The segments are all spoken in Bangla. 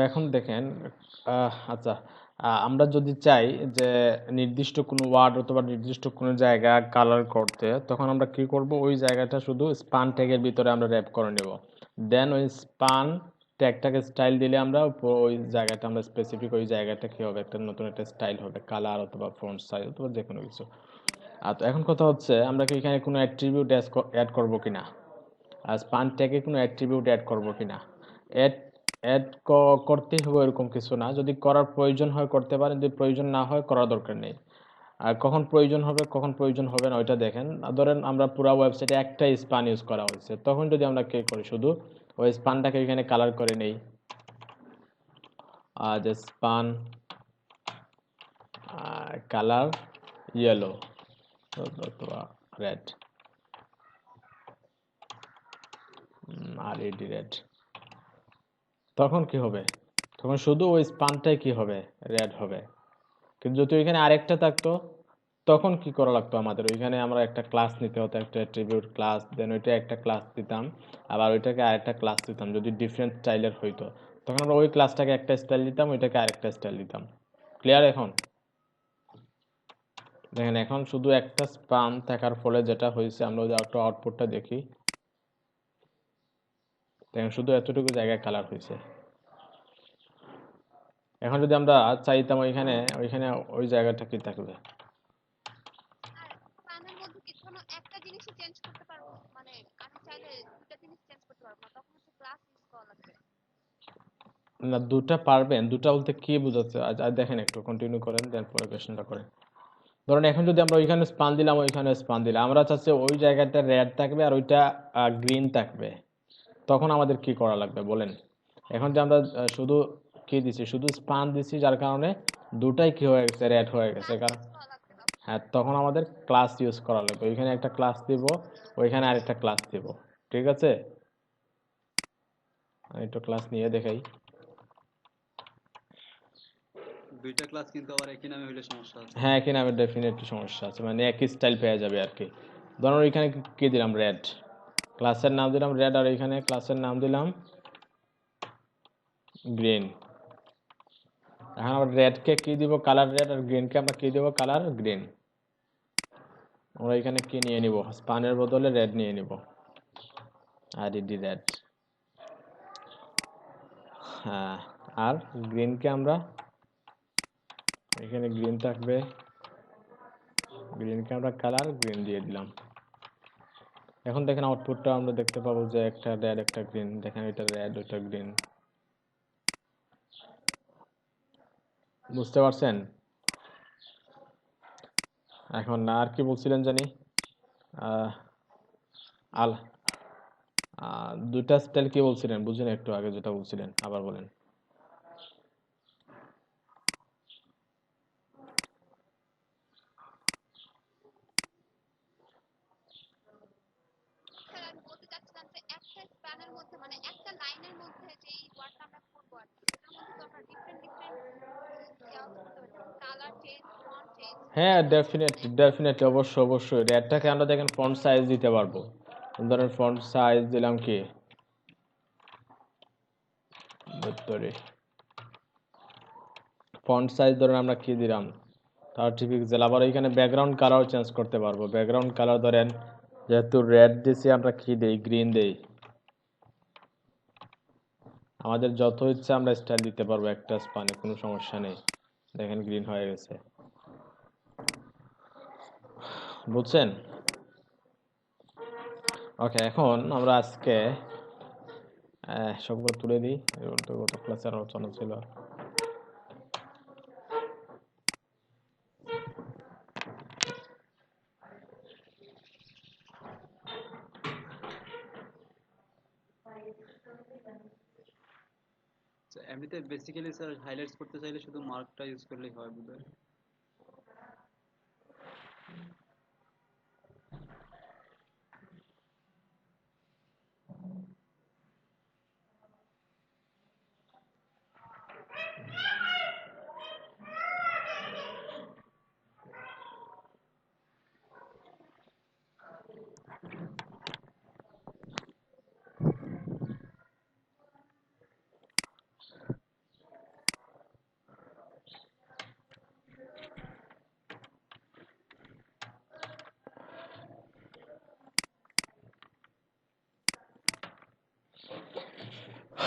এখন দেখেন আচ্ছা, আমরা যদি চাই যে নির্দিষ্ট কোনো ওয়ার্ড অথবা নির্দিষ্ট কোনো জায়গা কালার করতে, তখন আমরা কি করব, ওই জায়গাটা শুধু স্পান ট্যাগের ভিতরে আমরা র্যাপ করে নেব। দেন ওই স্পান ট্যাগটাকে স্টাইল দিলে আমরা ওই জায়গাটা আমরা স্পেসিফিক ওই জায়গাটা কি হবে, একটা নতুন একটা স্টাইল হবে, কালার অথবা ফন্ট সাইজ অথবা যে কোনো কিছু। আর তো এখন কথা হচ্ছে আমরা কি এখানে কোনো অ্যাট্রিবিউট অ্যাড করব কিনা, আর স্পান ট্যাগে কোনো অ্যাট্রিবিউট অ্যাড করব কিনা। অ্যাড অ্যাড করতেই হবে এরকম কিছু না, যদি করার প্রয়োজন হয় করতে পারেন, যদি প্রয়োজন না হয় করার দরকার নেই। আর কখন প্রয়োজন হবে কখন প্রয়োজন হবে না ওইটা দেখেন। ধরেন আমরা পুরো ওয়েবসাইটে একটাই স্পান ইউজ করা হয়েছে, তখন যদি আমরা কি করি, শুধু ওই স্পানটাকে এখানে কালার করে নেই, যে স্পান কালার ইয়েলো অথবা রেড, আর এডি রেড, তখন কি হবে, তখন শুধু ওই স্পানটাই কি হবে, রেড হবে। কিন্তু যদি ওইখানে আরেকটা থাকতো, তখন কি করা লাগতো আমাদের, ওইখানে আমরা একটা ক্লাস নিতে হতো, একটা অ্যাট্রিবিউট ক্লাস, দেন ওইটা একটা ক্লাস দিতাম, আবার ওইটাকে আরেকটা ক্লাস দিতাম যদি ডিফারেন্ট স্টাইলের হইতো। তখন আমরা ওই ক্লাসটাকে একটা স্টাইল দিতাম, ওইটাকে আরেকটা স্টাইল দিতাম। ক্লিয়ার এখন? দেখেন এখন শুধু একটা স্পান থাকার ফলে যেটা হয়েছে, আমরা যদি একটা আউটপুটটা দেখি, দেখেন শুধু এতটুকু জায়গায় কালার হয়েছে। এখন যদি আমরা চাইতাম ওইখানে ওইখানে ওই জায়গাটা কি থাকবে, না দুটা পারবেন, দুটা বলতে কি বোঝাচ্ছে, আর দেখেন একটু কন্টিনিউ করেন, দেন পরে কোয়েশ্চেনটা করেন। ধরুন এখন যদি আমরা ওইখানে স্পান দিলাম, ওইখানে স্পান দিলাম, আমরা চাচ্ছি ওই জায়গাটা রেড থাকবে আর ওইটা গ্রিন থাকবে, তখন আমাদের কি করা লাগবে বলেন। এখন যে আমরা শুধু কি দিছি, শুধু স্পান দিছি, যার কারণে দুটাই কি হয়ে গেছে, রেড হয়ে গেছে, কারণ হ্যাঁ, তখন আমাদের ক্লাস ইউজ করা লাগবে, ওইখানে একটা ক্লাস দিব, ওইখানে আরেকটা ক্লাস দিব। ঠিক আছে, আমি একটু ক্লাস নিয়ে দেখাই। দুইটা ক্লাস কিন্তু আবার একই নামে হইলে সমস্যা আছে। হ্যাঁ, এখানে আমার ডেফিনেটলি সমস্যা আছে, মানে একই স্টাইল পেয়ে যাবে আর কি। ধরুন এখানে কি দিলাম, রেড, ক্লাসের নাম দিলাম রেড, আর এখানে ক্লাসের নাম দিলাম গ্রিন। এখন আমরা রেডকে কি দিব, কালার রেড, আর গ্রিনকে আমরা কি দিব, কালার গ্রিন। আমরা এখানে কি নিয়ে নিব, স্পানের বদলে রেড নিয়ে নিব, আর এডি রেড। হ্যাঁ, আর গ্রিনকে আমরা এখানে গ্রিন থাকবে, গ্রিনকে আমরা কালার গ্রিন দিয়ে দিলাম। এখন দেখেন আউটপুটটা আমরা দেখতে পাবো যে একটা রেড একটা গ্রিন, দেখেন এটা রেড ওটা গ্রিন। বুঝতে পারছেন? এখন আর কি বলছিলেন জানি, আহ, আল দুইটা স্টাইল কি বলছিলেন, বুঝলেন একটু আগে যেটা বলছিলেন, আবার বলেন। হ্যাঁ, ডেফিনেটলি ডেফিনেটলি, অবশ্যই অবশ্যই, রেডটাকে আমরা দেখেন ফন্ট সাইজ দিতে পারবো। ধরেন ফন্ট সাইজ দিলাম কি, সরি, ফন্ট সাইজ ধরেন আমরা কি দিলাম, 30 পিক্সেল। আবার এখানে ব্যাকগ্রাউন্ড কালার চেঞ্জ করতে পারবো, ব্যাকগ্রাউন্ড কালার ধরেন যেহেতু রেড দিছি, আমরা কি দেই, গ্রিন দেই। আমাদের যত ইচ্ছা আমরা স্টাইল দিতে পারবো একটা স্পানে, কোনো সমস্যা নেই। দেখেন গ্রিন হয়ে গেছে, বুঝছেন? ওকে, এখন আমরা আজকে সবগুলো তুলে দিই, এগুলো তো গত ক্লাসে আলোচনা ছিল। এমনিতে বেসিক্যালি স্যার হাইলাইটস করতে চাইলে শুধু মার্কটা ইউজ করলেই হয় বোধহয়।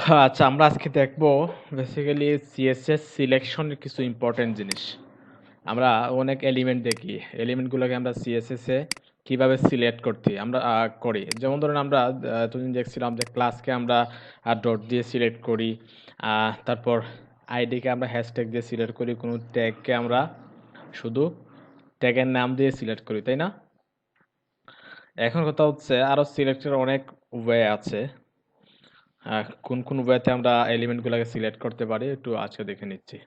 আচ্ছা, আমরা আজকে দেখবো বেসিক্যালি সিএসএস সিলেকশনের কিছু ইম্পর্টেন্ট জিনিস। আমরা অনেক এলিমেন্ট দেখি, এলিমেন্টগুলোকে আমরা সিএসএস এ কিভাবে সিলেক্ট করতে আমরা করি। যেমন ধরুন আমরা এতদিন দেখছিলাম যে ক্লাসকে আমরা ডট দিয়ে সিলেক্ট করি, তারপর আইডিকে আমরা হ্যাশট্যাগ দিয়ে সিলেক্ট করি, কোনো ট্যাগকে আমরা শুধু ট্যাগের নাম দিয়ে সিলেক্ট করি, তাই না? এখন কথা হচ্ছে আরও সিলেক্টের অনেক ওয়ে আছে। কোন কোন ওয়েতে আমরা এলিমেন্টগুলোকে সিলেক্ট করতে পারি একটু আজকে দেখে নিচ্ছি।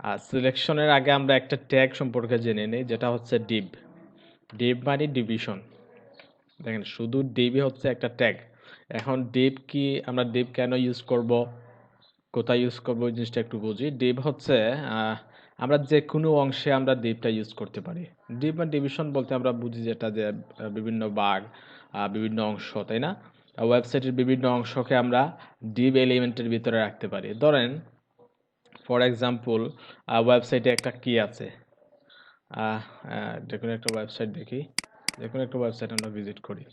আর সিলেকশনের আগে আমরা একটা ট্যাগ সম্পর্কে জেনে নিই, যেটা হচ্ছে ডিভ। ডিভ মানে ডিভিশন। দেখেন, শুধু ডিভই হচ্ছে একটা ট্যাগ। এখন ডিভ কি, আমরা ডিভ কেন ইউজ করব, কোথায় ইউজ করবো, ওই জিনিসটা একটু বুঝি। ডিভ হচ্ছে আমরা যে কোনো অংশে আমরা ডিভটা ইউজ করতে পারি। ডিভ বা ডিভিশন বলতে আমরা বুঝি যেটা যে বিভিন্ন ভাগ, বিভিন্ন অংশ, তাই না? ওয়েবসাইটের বিভিন্ন অংশকে আমরা ডিভ এলিমেন্টের ভিতরে রাখতে পারি। ধরেন ফর এক্সাম্পল ওয়েবসাইটে একটা কি আছে, যে কোনো একটা ওয়েবসাইট দেখি, যে কোনো একটা ওয়েবসাইট আমরা ভিজিট করি।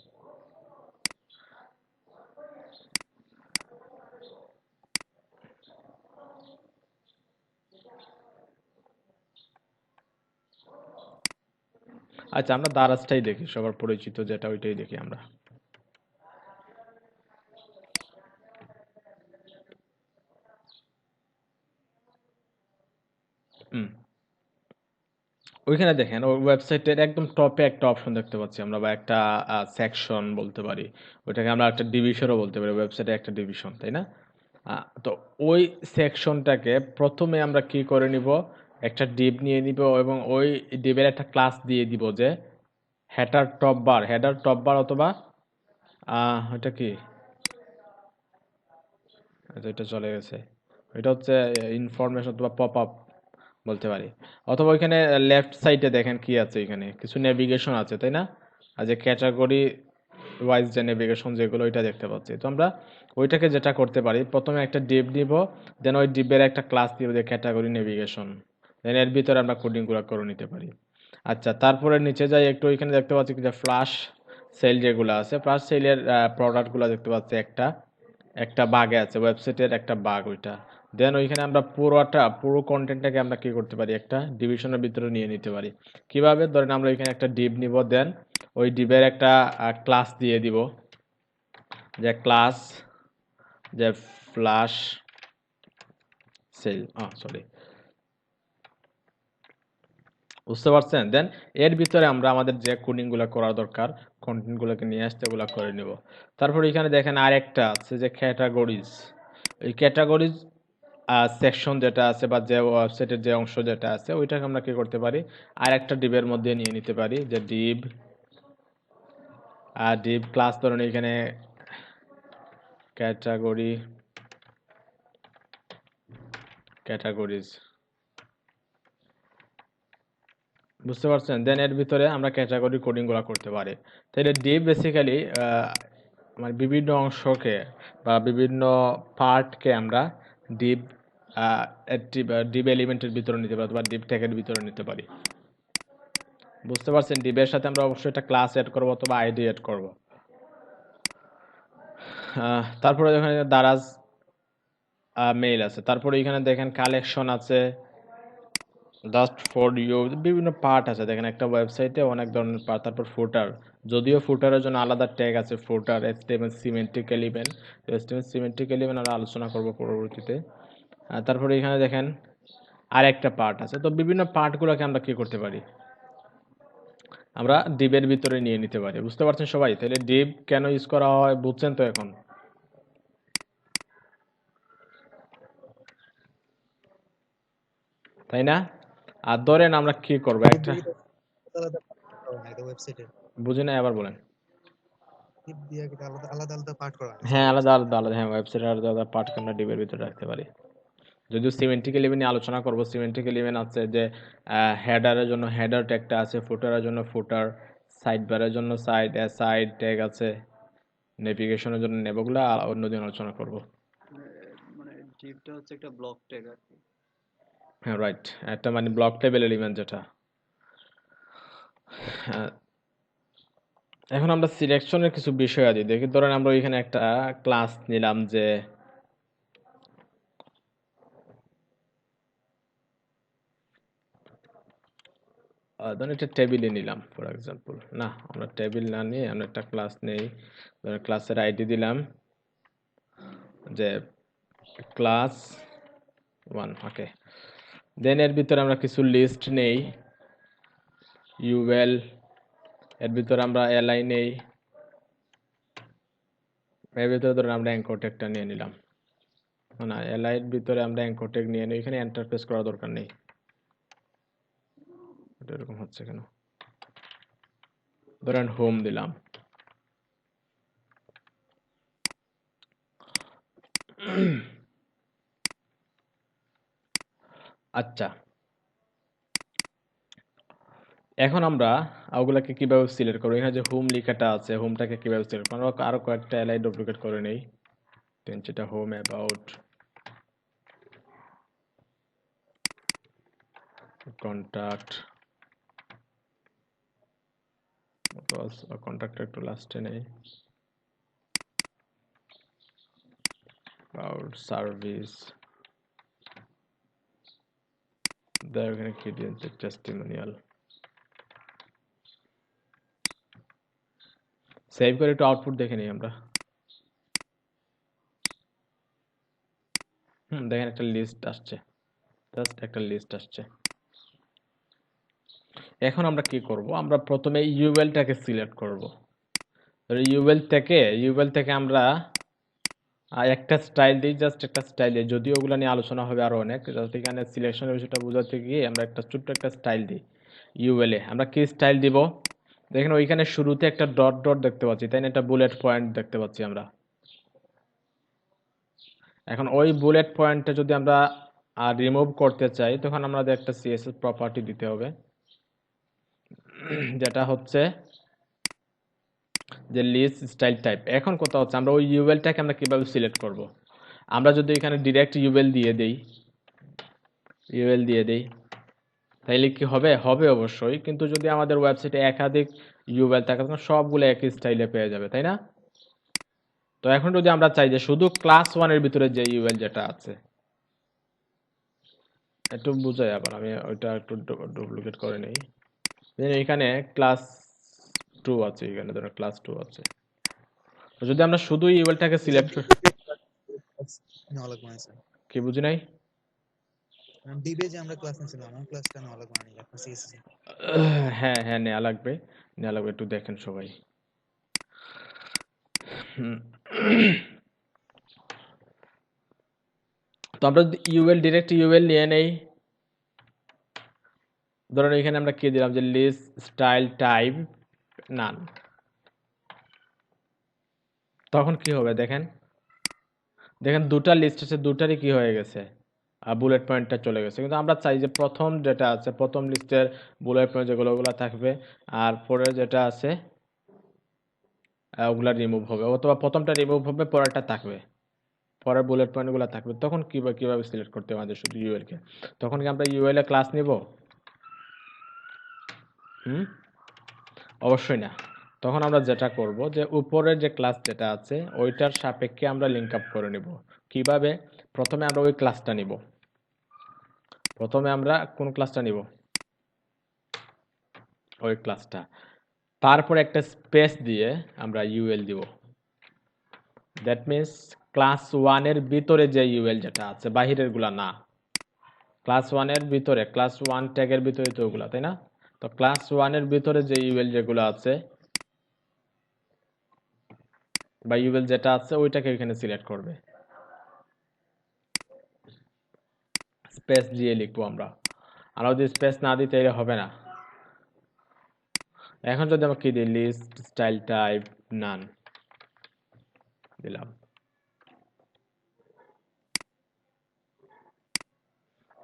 আচ্ছা, আমরা দারাজটাই দেখি, সবার পরিচিত যেটা, ওইটাই দেখি আমরা। হুম, ওইখানে দেখেন ওই ওয়েবসাইটের একদম টপে একটা অপশন দেখতে পাচ্ছি আমরা, বা একটা সেকশন বলতে পারি, ওইটাকে আমরা একটা ডিভিশনও বলতে পারি, ওয়েবসাইটে একটা ডিভিশন, তাই না? তো ওই সেকশনটাকে প্রথমে আমরা কি করে নিব, একটা ডিভ নিয়ে নিব এবং ওই ডিভের একটা ক্লাস দিয়ে দিব যে হেডার টপ বার অথবা এটা কি, আচ্ছা এটা চলে গেছে, এটা হচ্ছে ইনফরমেশন অথবা পপ আপ বলতে পারি। অথবা ওইখানে লেফট সাইডে দেখেন কি আছে, এখানে কিছু নেভিগেশন আছে, তাই না? আর যে ক্যাটাগরি ওয়াইজ যে নেভিগেশন যেগুলো, ওইটা দেখতে পাচ্ছি। তো আমরা ওইটাকে যেটা করতে পারি, প্রথমে একটা ডিভ নিব, দেন ওই ডিভের একটা ক্লাস দিব যে ক্যাটাগরি নেভিগেশন, দেন এর ভিতরে আমরা কোডিংগুলো করে নিতে পারি। আচ্ছা, তারপরে নিচে যাই একটু, ওইখানে দেখতে পাচ্ছি যে ফ্ল্যাশ সেল যেগুলো আছে, ফ্ল্যাশ সেলের প্রোডাক্টগুলো দেখতে পাচ্ছি, একটা একটা বাগে আছে, ওয়েবসাইটের একটা বাগ ওইটা। দেন ওইখানে আমরা পুরো কন্টেন্টটাকে আমরা কি করতে পারি, একটা ডিভিশনের ভিতরে নিয়ে নিতে পারি। কিভাবে, ধরেন আমরা এখানে একটা ডিভ নিব, দেন ওই ডিভের একটা ক্লাস দিয়ে দিব, যে ক্লাস, যে ফ্ল্যাশ সেল, সরি, বুঝতে পারছেন? দেন এর ভিতরে আমরা আমাদের যে কোডিংগুলো করা দরকার, কন্টেন্টগুলোকে নিয়ে আসতে, ওগুলো করে নেব। তারপর এখানে দেখেন আরেকটা আছে যে ক্যাটাগরিজ। এই ক্যাটাগরিজ সেকশন যেটা আছে, বা যে ওয়েবসাইটের যে অংশ যেটা আছে, ওইটাকে আমরা কি করতে পারি, আর একটা ডিভের মধ্যে নিয়ে নিতে পারি, যে ডিভ ক্লাস, ধরুন এখানে ক্যাটাগরি, ক্যাটাগরিজ, বুঝতে পারছেন? দেন এর ভিতরে আমরা ক্যাটাগরি কোডিংগুলো করতে পারি। তাহলে ডিভ বেসিক্যালি মানে বিভিন্ন অংশকে বা বিভিন্ন পার্টকে আমরা ডিভ ডিভ এলিমেন্টের ভিতরে নিতে পারি, অথবা ডিভ ট্যাগের ভিতরে নিতে পারি। বুঝতে পারছেন? ডিভের সাথে আমরা অবশ্যই একটা ক্লাস এড করবো অথবা আইডি এড করব। তারপরে এখানে দারাজ মেইল আছে, তারপরে এখানে দেখেন কালেকশন আছে, জাস্ট ফর ইউ, বিভিন্ন পার্ট আছে দেখেন, একটা ওয়েবসাইটে অনেক ধরনের পার্ট। তারপর ফুটার, যদিও ফুটারের জন্য আলাদা ট্যাগ আছে, footer, HTML semantic element, HTML semantic element আমরা আলোচনা করব পরবর্তীতে। তারপরে এখানে দেখেন আরেকটা পার্ট আছে। তো বিভিন্ন পার্টগুলোকে আমরা কি করতে পারি, আমরা ডিভের ভিতরে নিয়ে নিতে পারি। বুঝতে পারছেন সবাই? তাহলে ডিভ কেন ইউজ করা হয় বুঝছেন তো এখন, তাই না? আর ধরেন আমরা কি করব, টিপ একটা দিয়ে কি আলাদা আলাদা পার্ট করা হয় নাকি ওয়েবসাইটে? বুঝি না, আবার বলেন। টিপ দিয়ে কি আলাদা আলাদা আলাদা পার্ট করা হয় নাকি হ্যাঁ, আলাদা ওয়েবসাইটে? আলাদা আলাদা, হ্যাঁ, ওয়েবসাইটের আলাদা আলাদা পার্টকে আমরা ডিভের ভিতরে রাখতে পারি। যদিও সিমেন্টিক এলিমেন্ট নিয়ে আলোচনা করব, সিমেন্টিক এলিমেন্ট আছে যে হেডারের জন্য হেডার ট্যাগটা আছে, ফুটারের জন্য ফুটার, সাইড বারের জন্য সাইড ট্যাগ আছে, নেভিগেশনের জন্য নেবগুলা অন্যদিন আলোচনা করব। মানে মানে ডিভটা হচ্ছে একটা ব্লক ট্যাগ আর কি। হ্যাঁ, রাইট, একটা মানে ব্লক লেভেল এলিমেন্ট যেটা। হ্যাঁ, এখন আমরা সিলেকশনের কিছু বিষয় আছে দেখি, ধরেন আমরা ওইখানে একটা ক্লাস নিলাম যে ধরেন একটা টেবিলে নিলাম ফর এক্সাম্পল। না, আমরা টেবিল না নিয়ে আমরা একটা ক্লাস নেই। ধরেন ক্লাসের আইডি দিলাম যে ক্লাস 1। ওকে, দেন এর ভিতরে আমরা কিছু লিস্ট নেই, ইউএল। এর ভিতরে আমরা এলআই নেই। এর ভিতরে ধরেন আমরা অ্যাঙ্কর ট্যাগটা নিয়ে নিলাম। না, এলআই এর ভিতরে আমরা অ্যাঙ্কর ট্যাগ নিয়ে নিই, এখানে এন্টারফেস করা দরকার নেই। এটা এরকম হচ্ছে কেন? ধরেন হোম দিলাম। আচ্ছা, এখন আমরা ওগুলাকে কিভাবে সিলেক্ট করবো? এখানে যে হোম লেখাটা আছে, হোমটাকে কিভাবে সিলেক্ট করবো? আমরা আরো কয়েকটা এলআই ডুপ্লিকেট করে নেই। দেন যেটা হোম অ্যাবাউট কন্টাক্ট, কন্ট্যাক্টটা একটু লাস্টে নেই, অ্যাবাউট সার্ভিস, দেয় এখানে কি দিয়েছে টেস্টিমোনিয়াল। সেভ করে একটু আউটপুট দেখে নিই আমরা। দেখেন একটা লিস্ট আসছে, জাস্ট একটা লিস্ট আসছে। এখন আমরা কি করব? আমরা প্রথমে ইউএলটাকে সিলেক্ট করব। ইউএল থেকে আমরা একটা স্টাইল দিই, জাস্ট একটা স্টাইল দিই। যদিও ওগুলো নিয়ে আলোচনা হবে আরো অনেক, জাস্ট এখানে সিলেকশনের বিষয়টা বোঝাতে গিয়ে আমরা একটা ছোট্ট একটা স্টাইল দিই ইউএল এ। আমরা কি স্টাইল দিব? দেখেন ওইখানে শুরুতে একটা ডট ডট দেখতে পাচ্ছি, তাই না? একটা বুলেট পয়েন্ট দেখতে পাচ্ছি আমরা। এখন ওই বুলেট পয়েন্টটা যদি আমরা রিমুভ করতে চাই, তখন আমাদের একটা সিএসএস প্রপার্টি দিতে হবে, যেটা হচ্ছে যে লিস্ট স্টাইল টাইপ। এখন কথা হচ্ছে আমরা ওই ইউএলটাকে আমরা কিভাবে সিলেক্ট করব? আমরা যদি এখানে ডিরেক্ট ইউএল দিয়ে দেই তাইলে কি হবে? হবে অবশ্যই, কিন্তু যদি আমাদের ওয়েবসাইটে একাধিক ইউএল থাকে তখন সবগুলো একই স্টাইলে পেয়ে যাবে, তাই না? তো এখন যদি আমরা চাই যে শুধু ক্লাস 1 এর ভিতরে যে ইউএল যেটা আছে, একটু বুঝাই আবার, আমি ওইটা একটু ডুপ্লিকেট করে নেই। এখানে ক্লাস 2 আছে, এখানে ধরো ক্লাস 2 আছে। তো যদি আমরা শুধু ইউএলটাকে সিলেক্ট করি, নেওয়া লাগবে না স্যার। কি বুঝি নাই? বিবে যে আমরা ক্লাস নিয়েছিলাম আমার ক্লাসটা নেওয়া লাগবে না আপনার সিএসসি। হ্যাঁ হ্যাঁ, নেওয়া লাগবে, একটু দেখেন সবাই। হুম। তো আমরা ডিরেক্ট ইউএল নিয়ে নেই। ধরেন এখানে আমরা কি দিলাম যে লিস্ট স্টাইল টাইপ নান। তখন কি হবে দেখেন, দুটা লিস্ট আছে, দুটারই কি হয়ে গেছে, বুলেট পয়েন্টটা চলে গেছে। কিন্তু আমরা চাই যে প্রথম যেটা আছে, প্রথম লিস্টের বুলেট পয়েন্ট যেগুলো ওগুলো থাকবে, আর পরে যেটা আছে ওগুলা রিমুভ হবে, অথবা প্রথমটা রিমুভ হবে, পরেরটা থাকবে, পরের বুলেট পয়েন্টগুলো থাকবে। তখন কিভাবে সিলেক্ট করতে হবে আমাদের শুধু ইউএল কে? তখন কি আমরা ইউএল এ ক্লাস নিব? হুম, অবশ্যই না। তখন আমরা যেটা করব যে উপরের যে ক্লাস যেটা আছে ওইটার সাপেক্ষে আমরা লিঙ্ক আপ করে নিব। কিভাবে? প্রথমে আমরা ওই ক্লাসটা নিব। প্রথমে আমরা কোন ক্লাসটা নিব? ওই ক্লাসটা। তারপর একটা স্পেস দিয়ে আমরা ইউএল দিব। দ্যাট মিন্স ক্লাস 1 এর ভিতরে যে ইউএল যেটা আছে, বাহিরের গুলা না। ক্লাস 1 এর ভিতরে, ক্লাস 1 ট্যাগের ভিতরে তো ওগুলা, তাই না? তো ক্লাস 1 এর ভিতরে যে ইউএল যেগুলো আছে বা ইউএল যেটা আছে ওইটাকে এখানে সিলেক্ট করবে। স্পেস দিয়ে লিখবো আমরা। আর যদি স্পেস না দিই তাহলে হবে না। এখন যদি আমরা কি দিই, লিস্ট স্টাইল টাইপ নান দিলাম,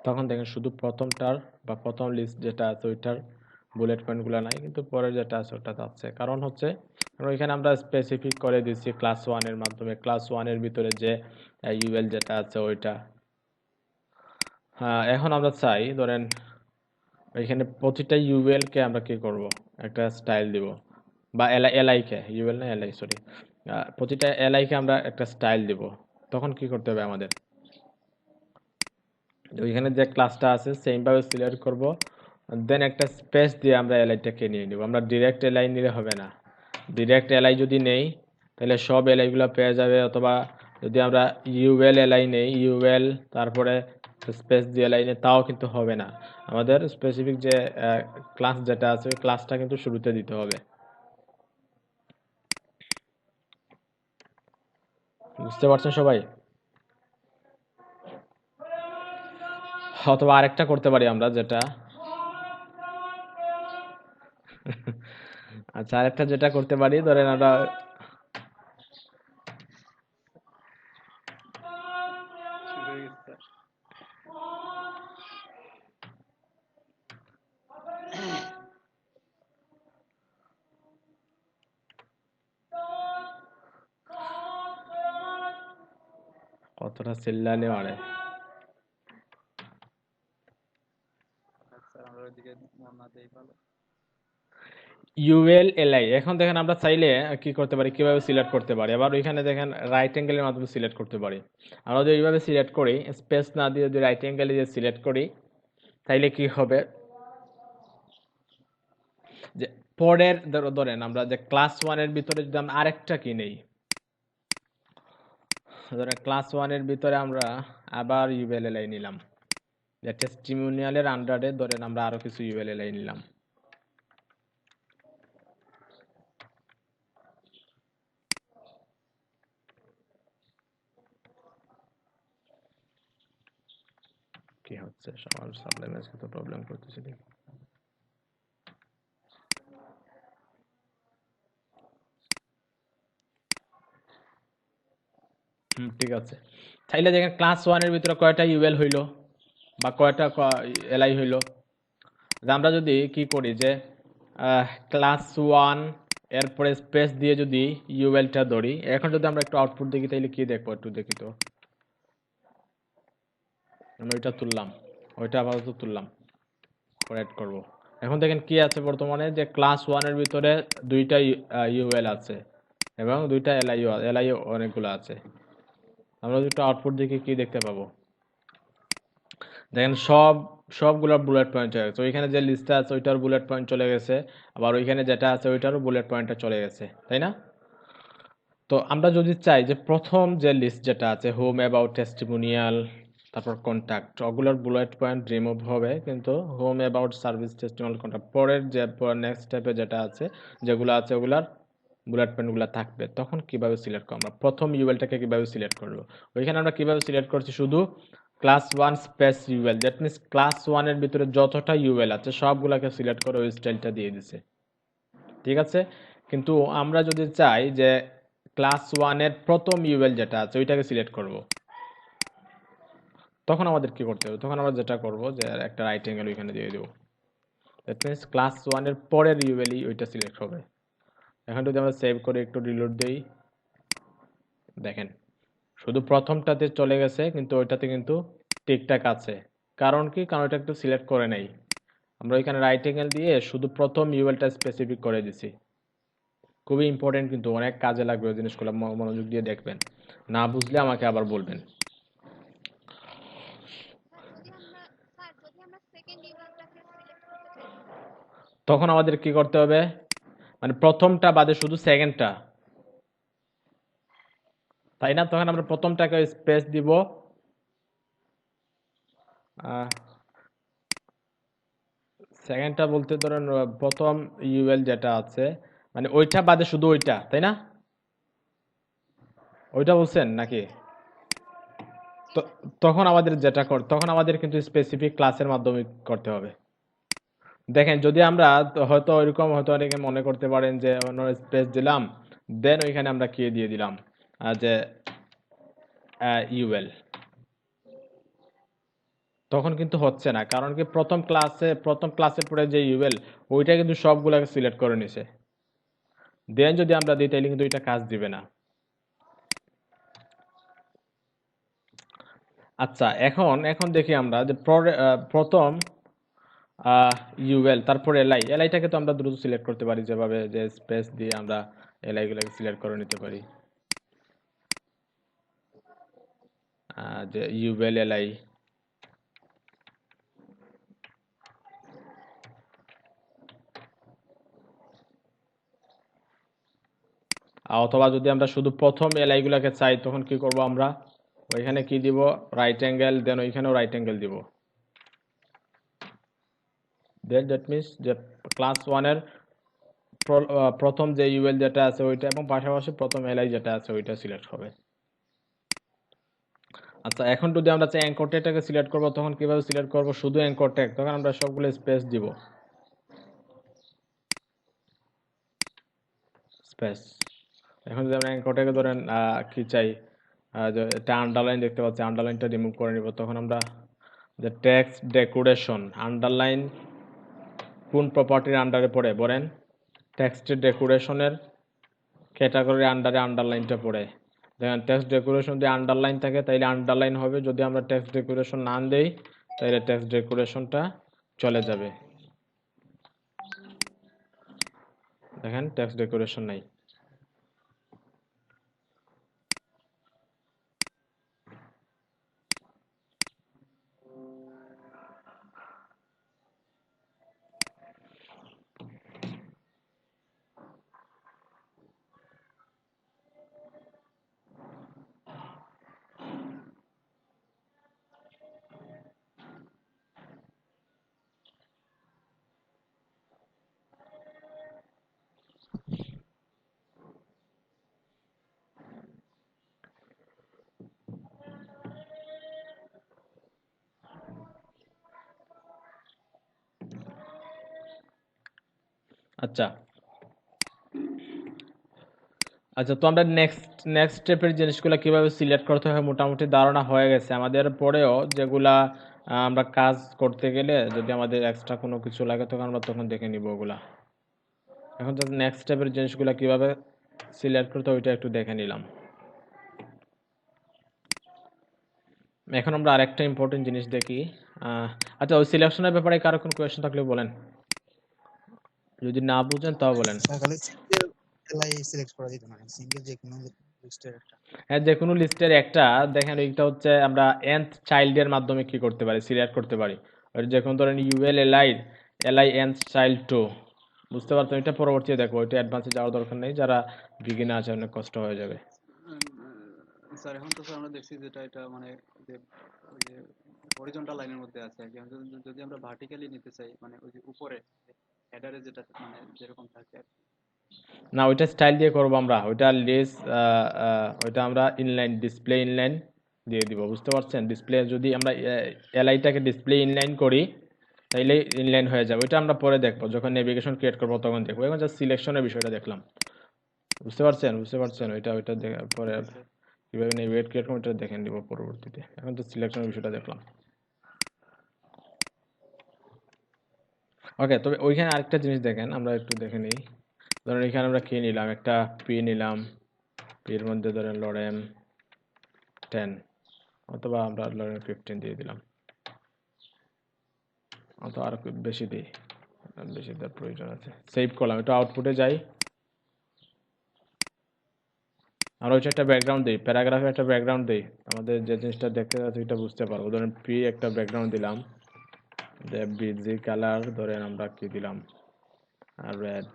তখন দেখেন শুধু প্রথমটার বা প্রথম লিস্ট যেটা আছে ওইটার বুলেট পয়েন্টগুলো নাই, কিন্তু পরের যেটা আছে ওটা আছে। কারণ হচ্ছে ওইখানে আমরা স্পেসিফিক করে দিচ্ছি ক্লাস 1 এর মাধ্যমে, ক্লাস 1 এর ভিতরে যে ইউএল যেটা আছে ওইটা। হ্যাঁ, এখন আমরা চাই ধরেন এখানে প্রতিটা ইউএল কে আমরা কি করব, একটা স্টাইল দিব। বা এলআই কে ইউএল না এলআই সরি, প্রতিটা এলআই কে আমরা একটা স্টাইল দিব। তখন কি করতে হবে আমাদের, ওইখানে যে ক্লাসটা আছে সেম ভাবে সিলেক্ট করব, দেন একটা স্পেস দিয়ে আমরা এলআইটাকে নিয়ে নিব। আমরা ডিরেক্ট এলআই নিলে হবে না, ডিরেক্ট এলআই যদি নেই তাহলে সব এলআই গুলো পেয়ে যাবে, অথবা যদি আমরা ইউএল এলআই নেই, ইউএল তারপরে স্পেস দিয়ে এলআই নেই, তাও কিন্তু হবে না। আমাদের স্পেসিফিক যে ক্লাস যেটা আছে ওই ক্লাসটা কিন্তু শুরুতে দিতে হবে। বুঝতে পারছেন সবাই? অথবা আরেকটা করতে পারি আমরা, যেটা আচ্ছা আরেকটা যেটা করতে পারি, ধরেন আমরা শুরু হয়ে গেছে স্যার। কতটা চিল্লালে মারে। স্যার আমরা ওইদিকে মন না দেই ভালো। ইউএল এলআই, এখন দেখেন আমরা চাইলে কি করতে পারি, কিভাবে সিলেক্ট করতে পারি। আবার ওইখানে দেখেন রাইট অ্যাঙ্গেলের মাধ্যমে সিলেক্ট করতে পারি। আমরা যদি এইভাবে সিলেক্ট করি, স্পেস না দিয়ে যদি রাইট অ্যাঙ্গেলে যে সিলেক্ট করি, তাইলে কি হবে যে পরের ধরেন আমরা যে ক্লাস ওয়ানের ভিতরে যদি আমরা আরেকটা কি নেই, ধরেন ক্লাস ওয়ানের ভিতরে আমরা আবার ইউএল এলআই নিলাম, যে টেস্টিমোনিয়ালের আন্ডারে ধরেন আমরা আরো কিছু ইউএল এলআই নিলাম। কি হচ্ছে সবার সাপ্লাই ম্যাচকে তো প্রবলেম করতেছে দেখি। ঠিক আছে, তাইলে দেখেন ক্লাস ওয়ানের ভিতরে কয়টা ইউএল হইলো বা কয়টা এলআই হইলো। যে আমরা যদি কি করি যে ক্লাস ওয়ান এরপরে স্পেস দিয়ে যদি ইউএলটা ধরি, এখন যদি আমরা একটু আউটপুট দেখি তাইলে কি দেখবো, একটু দেখি তো। আমি ওইটা তুললাম, ওইটা আপাতত তুললাম, অ্যাড করব। এখন দেখেন কি আছে বর্তমানে, যে ক্লাস ওয়ানের ভিতরে দুইটা ইউএল আছে এবং দুইটা এলআই অনেকগুলো আছে। আমরা যদি একটু আউটপুট দেখি কি দেখতে পাবো, দেখেন সবগুলোর বুলেট পয়েন্ট চলে গেছে। ওইখানে যে লিস্টটা আছে ওইটার বুলেট পয়েন্ট চলে গেছে, আবার ওইখানে যেটা আছে ওইটারও বুলেট পয়েন্টটা চলে গেছে, তাই না? তো আমরা যদি চাই যে প্রথম যে লিস্ট যেটা আছে হোম অ্যাবাউট টেস্টিমোনিয়াল তারপর কন্ট্যাক্ট, ওগুলোর বুলেট পয়েন্ট রিমুভ হবে, কিন্তু home about service testimonial contact পরের যে নেক্সট স্টেপে যেটা আছে যেগুলো আছে ওগুলার বুলেট পয়েন্টগুলো থাকবে। তখন কিভাবে সিলেক্ট করবো, আমরা প্রথম ইউএলটাকে কিভাবে সিলেক্ট করবো, ওইখানে আমরা কিভাবে সিলেক্ট করছি, শুধু class one space UL, that means class ওয়ানের ভিতরে যতটা ইউএল আছে সবগুলোকে সিলেক্ট করে ওই স্টাইলটা দিয়ে দিছে, ঠিক আছে। কিন্তু আমরা যদি চাই যে ক্লাস ওয়ানের প্রথম ইউএল যেটা আছে ওইটাকে সিলেক্ট করব, তখন আমাদের কি করতে হবে, তখন আমরা যেটা করব যে একটা রাইট অ্যাঙ্গেল ওইখানে দিয়ে দেবো, দ্যাট মিনস ক্লাস ওয়ানের পরের ইউএলই ওইটা সিলেক্ট হবে। এখন যদি আমরা সেভ করে একটু রিলোড দেই, দেখেন শুধু প্রথমটাতে চলে গেছে কিন্তু ওইটাতে কিন্তু ঠিকঠাক আছে। কারণ কি, কারণ ওইটা একটু সিলেক্ট করে নেই, আমরা ওইখানে রাইট অ্যাঙ্গেল দিয়ে শুধু প্রথম ইউএলটা স্পেসিফিক করে দিছি। খুবই ইম্পর্টেন্ট, কিন্তু অনেক কাজে লাগবে ওই জিনিসগুলো, মনোযোগ দিয়ে দেখবেন, না বুঝলে আমাকে আবার বলবেন। তখন আমাদের কি করতে হবে, মানে প্রথমটা বাদে শুধু সেকেন্ডটা, তাই না? তখন আমরা প্রথমটাকে স্পেস দিব, সেকেন্ডটা বলতে ধরেন প্রথম ইউএল যেটা আছে মানে ওইটা বাদে শুধু ওইটা, তাই না? ওইটা বলছেন নাকি? তখন আমাদের যেটা তখন আমাদের কিন্তু স্পেসিফিক ক্লাসের মাধ্যমে করতে হবে। দেখেন যদি আমরা হয়তো ওইরকম হয়তো অনেকে মনে করতে পারেন যে অন্য স্পেস দিলাম, দেন ওইখানে আমরা কি দিয়ে দিলাম যে ইউএল, তখন কিন্তু হচ্ছে না। কারণ কি, প্রথম ক্লাসের পরে যে ইউএল ওইটা কিন্তু সবগুলোকে সিলেক্ট করে নিছে, দেন যদি আমরা দিই তাহলে কিন্তু এটা কাজ দিবে না। আচ্ছা এখন এখন দেখি আমরা যে প্রথম ইউএল, তারপর এলআই। এলআইটাকে তো আমরা দ্রুত সিলেক্ট করতে পারি, যেভাবে যে স্পেস দিয়ে আমরা এলআই গুলোকে সিলেক্ট করে নিতে পারি। যে ইউএল এলআই, অথবা যদি আমরা শুধু প্রথম এলআই গুলাকে চাই, তখন কি করব আমরা, ওইখানে কি দিব, রাইট অ্যাঙ্গেল, দেন ওইখানেও রাইট অ্যাঙ্গেল দিব। দ্যাট মিনস যে ক্লাস ওয়ানের প্রথম যে ইউএল যেটা আছে ওইটা, এবং পাশাপাশি প্রথম এলআই যেটা আছে ওইটা সিলেক্ট হবে। আচ্ছা, এখন যদি আমরা চাই অ্যাঙ্কর ট্যাগটাকে সিলেক্ট করব, তখন কিভাবে সিলেক্ট করব, শুধু অ্যাঙ্কর ট্যাগ, তখন আমরা সবগুলো স্পেস দিব, স্পেস। এখন যদি আমরা অ্যাঙ্কর ট্যাগে ধরেন কি চাই, যে এটা আন্ডারলাইন দেখতে পাচ্ছি, আন্ডারলাইনটা রিমুভ করে নিব, তখন আমরা যে টেক্সট ডেকোরেশন, আন্ডারলাইন কোন প্রপার্টির আন্ডারে পড়ে বলেন, টেক্সট ডেকোরেশনের ক্যাটাগরির আন্ডারে আন্ডারলাইনটা পড়ে। দেখেন টেক্সট ডেকোরেশন যদি আন্ডারলাইন থাকে তাইলে আন্ডারলাইন হবে, যদি আমরা টেক্সট ডেকোরেশন না দেই তাহলে টেক্সট ডেকোরেশনটা চলে যাবে। দেখেন টেক্সট ডেকোরেশন নাই। আচ্ছা আচ্ছা, তো আমরা নেক্সট স্টেপের জিনিসগুলো কিভাবে সিলেক্ট করতে হয় মোটামুটি ধারণা হয়ে গেছে আমাদের। পরেও যেগুলা আমরা কাজ করতে গেলে যদি আমাদের এক্সট্রা কোনো কিছু লাগে, তখন আমরা তখন দেখে নিব ওগুলা। এখন তো নেক্সট স্টেপের জিনিসগুলো কিভাবে সিলেক্ট করতে হয় ওইটা একটু দেখে নিলাম। এখন আমরা আরেকটা ইম্পর্টেন্ট জিনিস দেখি। আচ্ছা, ওই সিলেকশনের ব্যাপারে কারো কোনো কোয়েশ্চেন থাকলে বলেন, যদি না বুঝেন তাও বলেন। তাহলে সিঙ্গেল এলআই সিলেক্ট করা যেত না, সিঙ্গেল যে কোনো লিস্টের একটা। হ্যাঁ, যে কোনো লিস্টের একটা, দেখেন এইটা হচ্ছে আমরা nth চাইল্ডের মাধ্যমে কি করতে পারি, সিলেক্ট করতে পারি। ওই যে কোনো ধরেন ইউএল এলআই nth চাইল্ড 2, বুঝতে পারছেন? এটা পরবর্তীতে দেখো, ওইটা অ্যাডভান্সে যাওয়ার দরকার নেই, যারা বিগিনার আছে অনেক কষ্ট হয়ে যাবে। স্যার এখন তো স্যার আমরা দেখছি যেটা এটা মানে যে ওই যে হরিজন্টাল লাইনের মধ্যে আছে আর কি। আমি যদি আমরা ভার্টিক্যালি নিতে চাই, মানে ওই যে উপরে হেডারে যেটা মানে যেরকম থাকে আর কি। না, ওইটা স্টাইল দিয়ে করবো আমরা, ওইটা লেস, ওইটা আমরা ইনলাইন, ডিসপ্লে ইনলাইন দিয়ে দিব, বুঝতে পারছেন? ডিসপ্লে যদি আমরা এলআইটাকে ডিসপ্লে ইনলাইন করি তাইলে ইনলাইন হয়ে যাবে। ওইটা আমরা পরে দেখবো, যখন নেভিগেশন ক্রিয়েট করবো তখন দেখবো। এখন জাস্ট সিলেকশনের বিষয়টা দেখলাম, বুঝতে পারছেন? ওইটা পরে জি স্যার। কিভাবে নেভিগেট ক্রিয়েট করবো ওইটা দেখে নিব পরবর্তীতে। এখন তো সিলেকশনের বিষয়টা দেখলাম। ওকে, তবে ওইখানে আরেকটা জিনিস দেখেন, আমরা একটু দেখে নিই। ধরেন এখানে আমরা কি নিলাম, একটা পি নিলাম, পির মধ্যে ধরেন লরেম 10, অথবা আমরা লরেম 15 দিয়ে দিলাম, অথবা আরো বেশি দিই, বেশি দেওয়ার প্রয়োজন আছে। সেভ করলাম, একটু আউটপুটে যাই। আমরা ওইটা একটা ব্যাকগ্রাউন্ড দিই, প্যারাগ্রাফে একটা ব্যাকগ্রাউন্ড দিই, আমাদের যে জিনিসটা দেখতে যাচ্ছে ওইটা বুঝতে পারবো। ধরেন পি একটা ব্যাকগ্রাউন্ড দিলাম, বিজি কালার ধরেন আমরা কি দিলাম, রেড।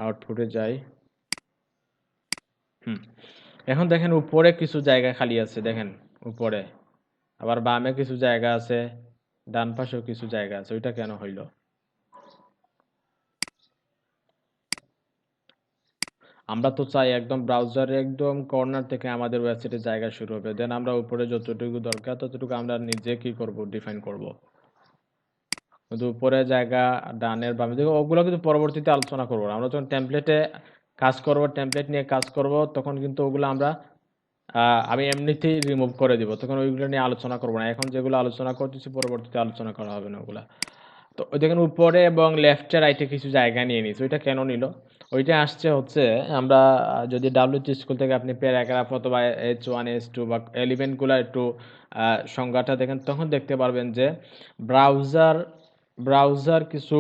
আউটপুটে যাই। এখন দেখেন উপরে কিছু জায়গা খালি আছে, দেখেন উপরে, আবার বামে কিছু জায়গা আছে, ডান পাশেও কিছু জায়গা আছে। ওইটা কেন হইলো? আমরা তো চাই একদম ব্রাউজারে একদম কর্নার থেকে আমাদের ওয়েবসাইটের জায়গা শুরু হবে, দেন আমরা উপরে যতটুকু দরকার ততটুকু আমরা নিজে কি করব, ডিফাইন করব। কিন্তু উপরে জায়গা ডানের বামে দিকে ওগুলো কিন্তু পরবর্তীতে আলোচনা করবো। আমরা যখন টেমপ্লেটে কাজ করব, টেমপ্লেট নিয়ে কাজ করব, তখন কিন্তু ওগুলো আমরা আমি এমনিতেই রিমুভ করে দিব, তখন ওইগুলো নিয়ে আলোচনা করবো না। এখন যেগুলো আলোচনা করতেছি পরবর্তীতে আলোচনা করা হবে না ওগুলা। তো ওই দেখেন উপরে এবং লেফটে রাইটে কিছু জায়গা নিয়ে নিয়েছে, ওইটা কেন নিল? ওইটা আসছে হচ্ছে আমরা যদি ডাব্লিউটি স্কুল থেকে আপনি প্যারাগ্রাফ অথবা H1 H2 বা এলিমেন্টগুলো একটু সংজ্ঞাটা দেখেন, তখন দেখতে পারবেন যে ব্রাউজার ব্রাউজার কিছু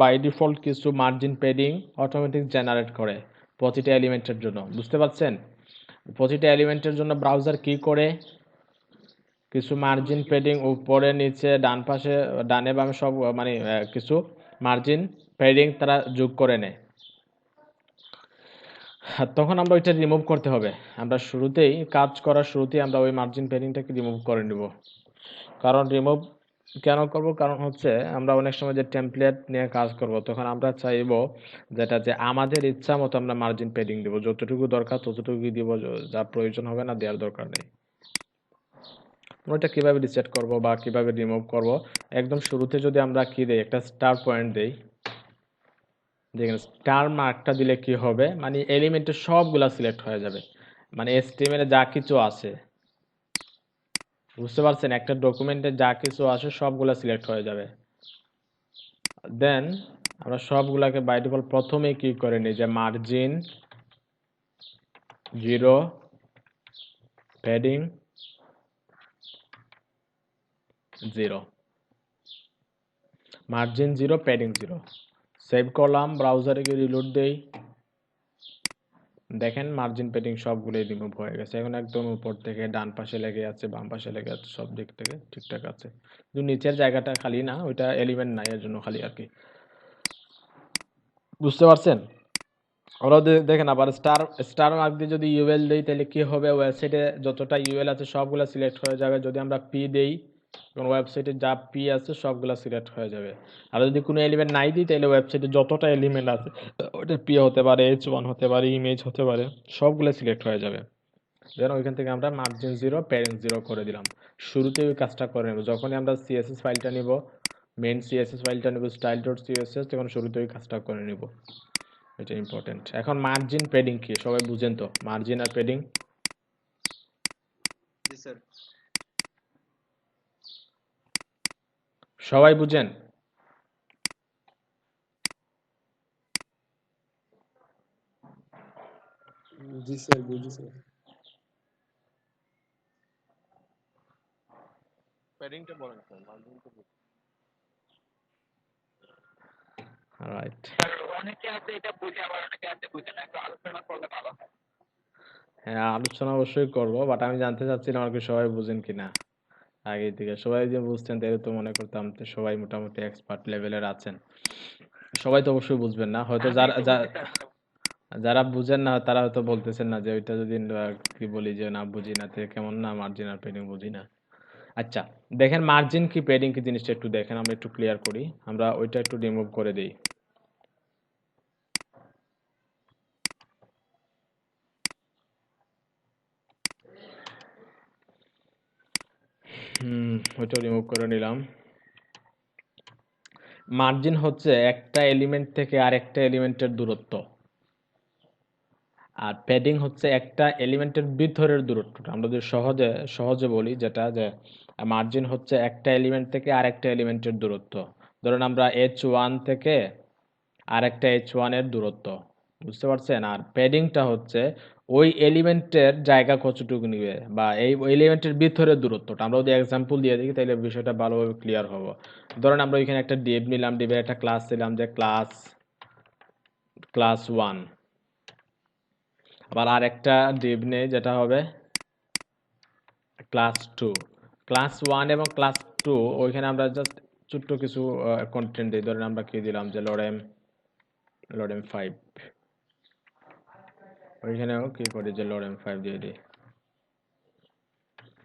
বাই ডিফল্ট কিছু মার্জিন প্যাডিং অটোমেটিক জেনারেট করে প্রতিটা এলিমেন্টের জন্য। বুঝতে পারছেন? প্রতিটা এলিমেন্টের জন্য ব্রাউজার কি করে? কিছু মার্জিন প্যাডিং উপরে নিচে ডান পাশে ডানে বামে সব মানে কিছু মার্জিন প্যাডিং তারা যোগ করে নেয়। তখন আমরা ওইটা রিমুভ করতে হবে। আমরা শুরুতেই কাজ করার শুরুতেই আমরা ওই মার্জিন প্যাডিংটাকে রিমুভ করে নিব। কারণ রিমুভ কেন করব? কারণ হচ্ছে আমরা অনেক সময় যে টেমপ্লেট নিয়ে কাজ করব, তখন আমরা চাইবো যেটা যে আমাদের ইচ্ছা মতো আমরা মার্জিন প্যাডিং দিব, যতটুকু দরকার ততটুকুই দিব, যা প্রয়োজন হবে না দেওয়ার দরকার নেই। ওইটা কিভাবে রিসেট করব বা কিভাবে রিমুভ করব? একদম শুরুতে যদি আমরা কি দেই, একটা স্টার পয়েন্ট দেই, দেখেন স্টার মার্কটা দিলে কি হবে, মানে এলিমেন্টের সবগুলা সিলেক্ট হয়ে যাবে, মানে HTML এ যা কিছু আছে, বুঝতে পারছেন? একটা ডকুমেন্টে যা কিছু আছে সবগুলা সিলেক্ট হয়ে যাবে। দেন আমরা সবগুলাকে বাই ডিফল্ট প্রথমেই কি করে নিই যে margin 0 padding 0, margin 0 padding 0 save করলাম, ব্রাউজারে গিয়ে রিলোড দেই, দেখেন মার্জিন প্যাডিং সবগুলোই রিমুভ হয়ে গেছে। এখন একদম উপর থেকে ডান পাশে লেগে আছে, বাম পাশে লেগে আছে, সব দিক থেকে ঠিকঠাক আছে, কিন্তু নিচের জায়গাটা খালি না, ওইটা এলিমেন্ট নাই এর জন্য খালি আর কি। বুঝতে পারছেন? ওরা দেখেন আবার স্টার স্টার মার্ক দিয়ে যদি ইউএল দেই তাহলে কি হবে, ওয়েবসাইটে যতটা ইউএল আছে সবগুলা সিলেক্ট হয়ে যাবে। যদি আমরা পি দেই, কোন ওয়েবসাইটে যা পি আছে সবগুলা সিলেক্ট হয়ে যাবে। আর যদি কোনো এলিমেন্ট নাই দিই তাহলে ওয়েবসাইটে যতটা এলিমেন্ট আছে ওটা পি হতে পারে, H1 হতে পারে, ইমেজ হতে পারে, সবগুলা সিলেক্ট হয়ে যাবে। দেন ওইখান থেকে আমরা মার্জিন 0 প্যারেন্ট 0 করে দিলাম। শুরুতে ওই কাজটা করে নেব, যখনই আমরা সিএসএস ফাইলটা নিব, মেইন সিএসএস ফাইলটা নিব স্টাইল ডট সিএসএস, তখন শুরুতে ওই কাজটা করে নিব। এটা ইম্পর্টেন্ট। এখন মার্জিন প্যাডিং কি সবাই বুঝেন তো? মার্জিন আর প্যাডিং জি স্যার। সবাই বুঝেন? জি স্যার, বুঝি স্যার। প্যাডিংটা বলেন স্যার, মার্জিনটা বুঝি। রাইট। অনেকে আছে এটা বুঝে, আবার অনেকে আছে বুঝে না, একটু আলোচনা করলে ভালো হয়। হ্যাঁ, আলোচনা অবশ্যই করব, বাট আমি জানতে চাচ্ছিলাম আর কি সবাই বুঝেন কিনা আগে থেকে। সবাই যে বুঝতেন তাহলে তো মনে করতাম যে সবাই মোটামুটি এক্সপার্ট লেভেলের আছেন। সবাই তো অবশ্যই বুঝবেন না, হয়তো আমি যারা একটু বুঝতে চাচ্ছি। যারা বুঝেন না তারা হয়তো বলতেছেন না যে ওইটা যদি কি বলি যে না বুঝি না, তে কেমন না মার্জিন আর প্যাডিং বুঝি না। আচ্ছা, দেখেন মার্জিন কি প্যাডিং কি জিনিসটা একটু দেখেন, আমরা একটু ক্লিয়ার করি, আমরা ওইটা একটু রিমুভ করে দিই। ওইটা রিমুভ করে নিলাম। মার্জিন হচ্ছে একটা এলিমেন্ট থেকে আরেকটা এলিমেন্টের দূরত্ব, আর প্যাডিং হচ্ছে একটা এলিমেন্টের ভিতরের দূরত্বটা। আমরা যদি সহজে সহজে বলি যেটা যে মার্জিন হচ্ছে একটা এলিমেন্ট থেকে আরেকটা এলিমেন্টের দূরত্ব। ধরুন আমরা H1 থেকে আরেকটা H1 এর দূরত্ব, বুঝতে পারছেন? আর প্যাডিংটা হচ্ছে ওই এলিমেন্টের জায়গা কতটুকু নিবে বা এই এলিমেন্টের ভিতরের দূরত্বটা। আমরা যদি এক্সাম্পল দিয়ে দিই তাহলে বিষয়টা ভালোভাবে ক্লিয়ার হবে। ধরুন আমরা এখানে একটা ডিভ নিলাম, ডিভের একটা ক্লাস দিলাম যে ক্লাস 1, আবার আরেকটা ডিভ নেই যেটা হবে ক্লাস 2। ক্লাস 1 এবং ক্লাস 2 ওইখানে আমরা জাস্ট ছোট্ট কিছু কন্টেন্ট দিই। ধরেন আমরা কি দিলাম যে লরেম 5, ওইখানেও কি করি যে লরেম 5 দিয়ে দিই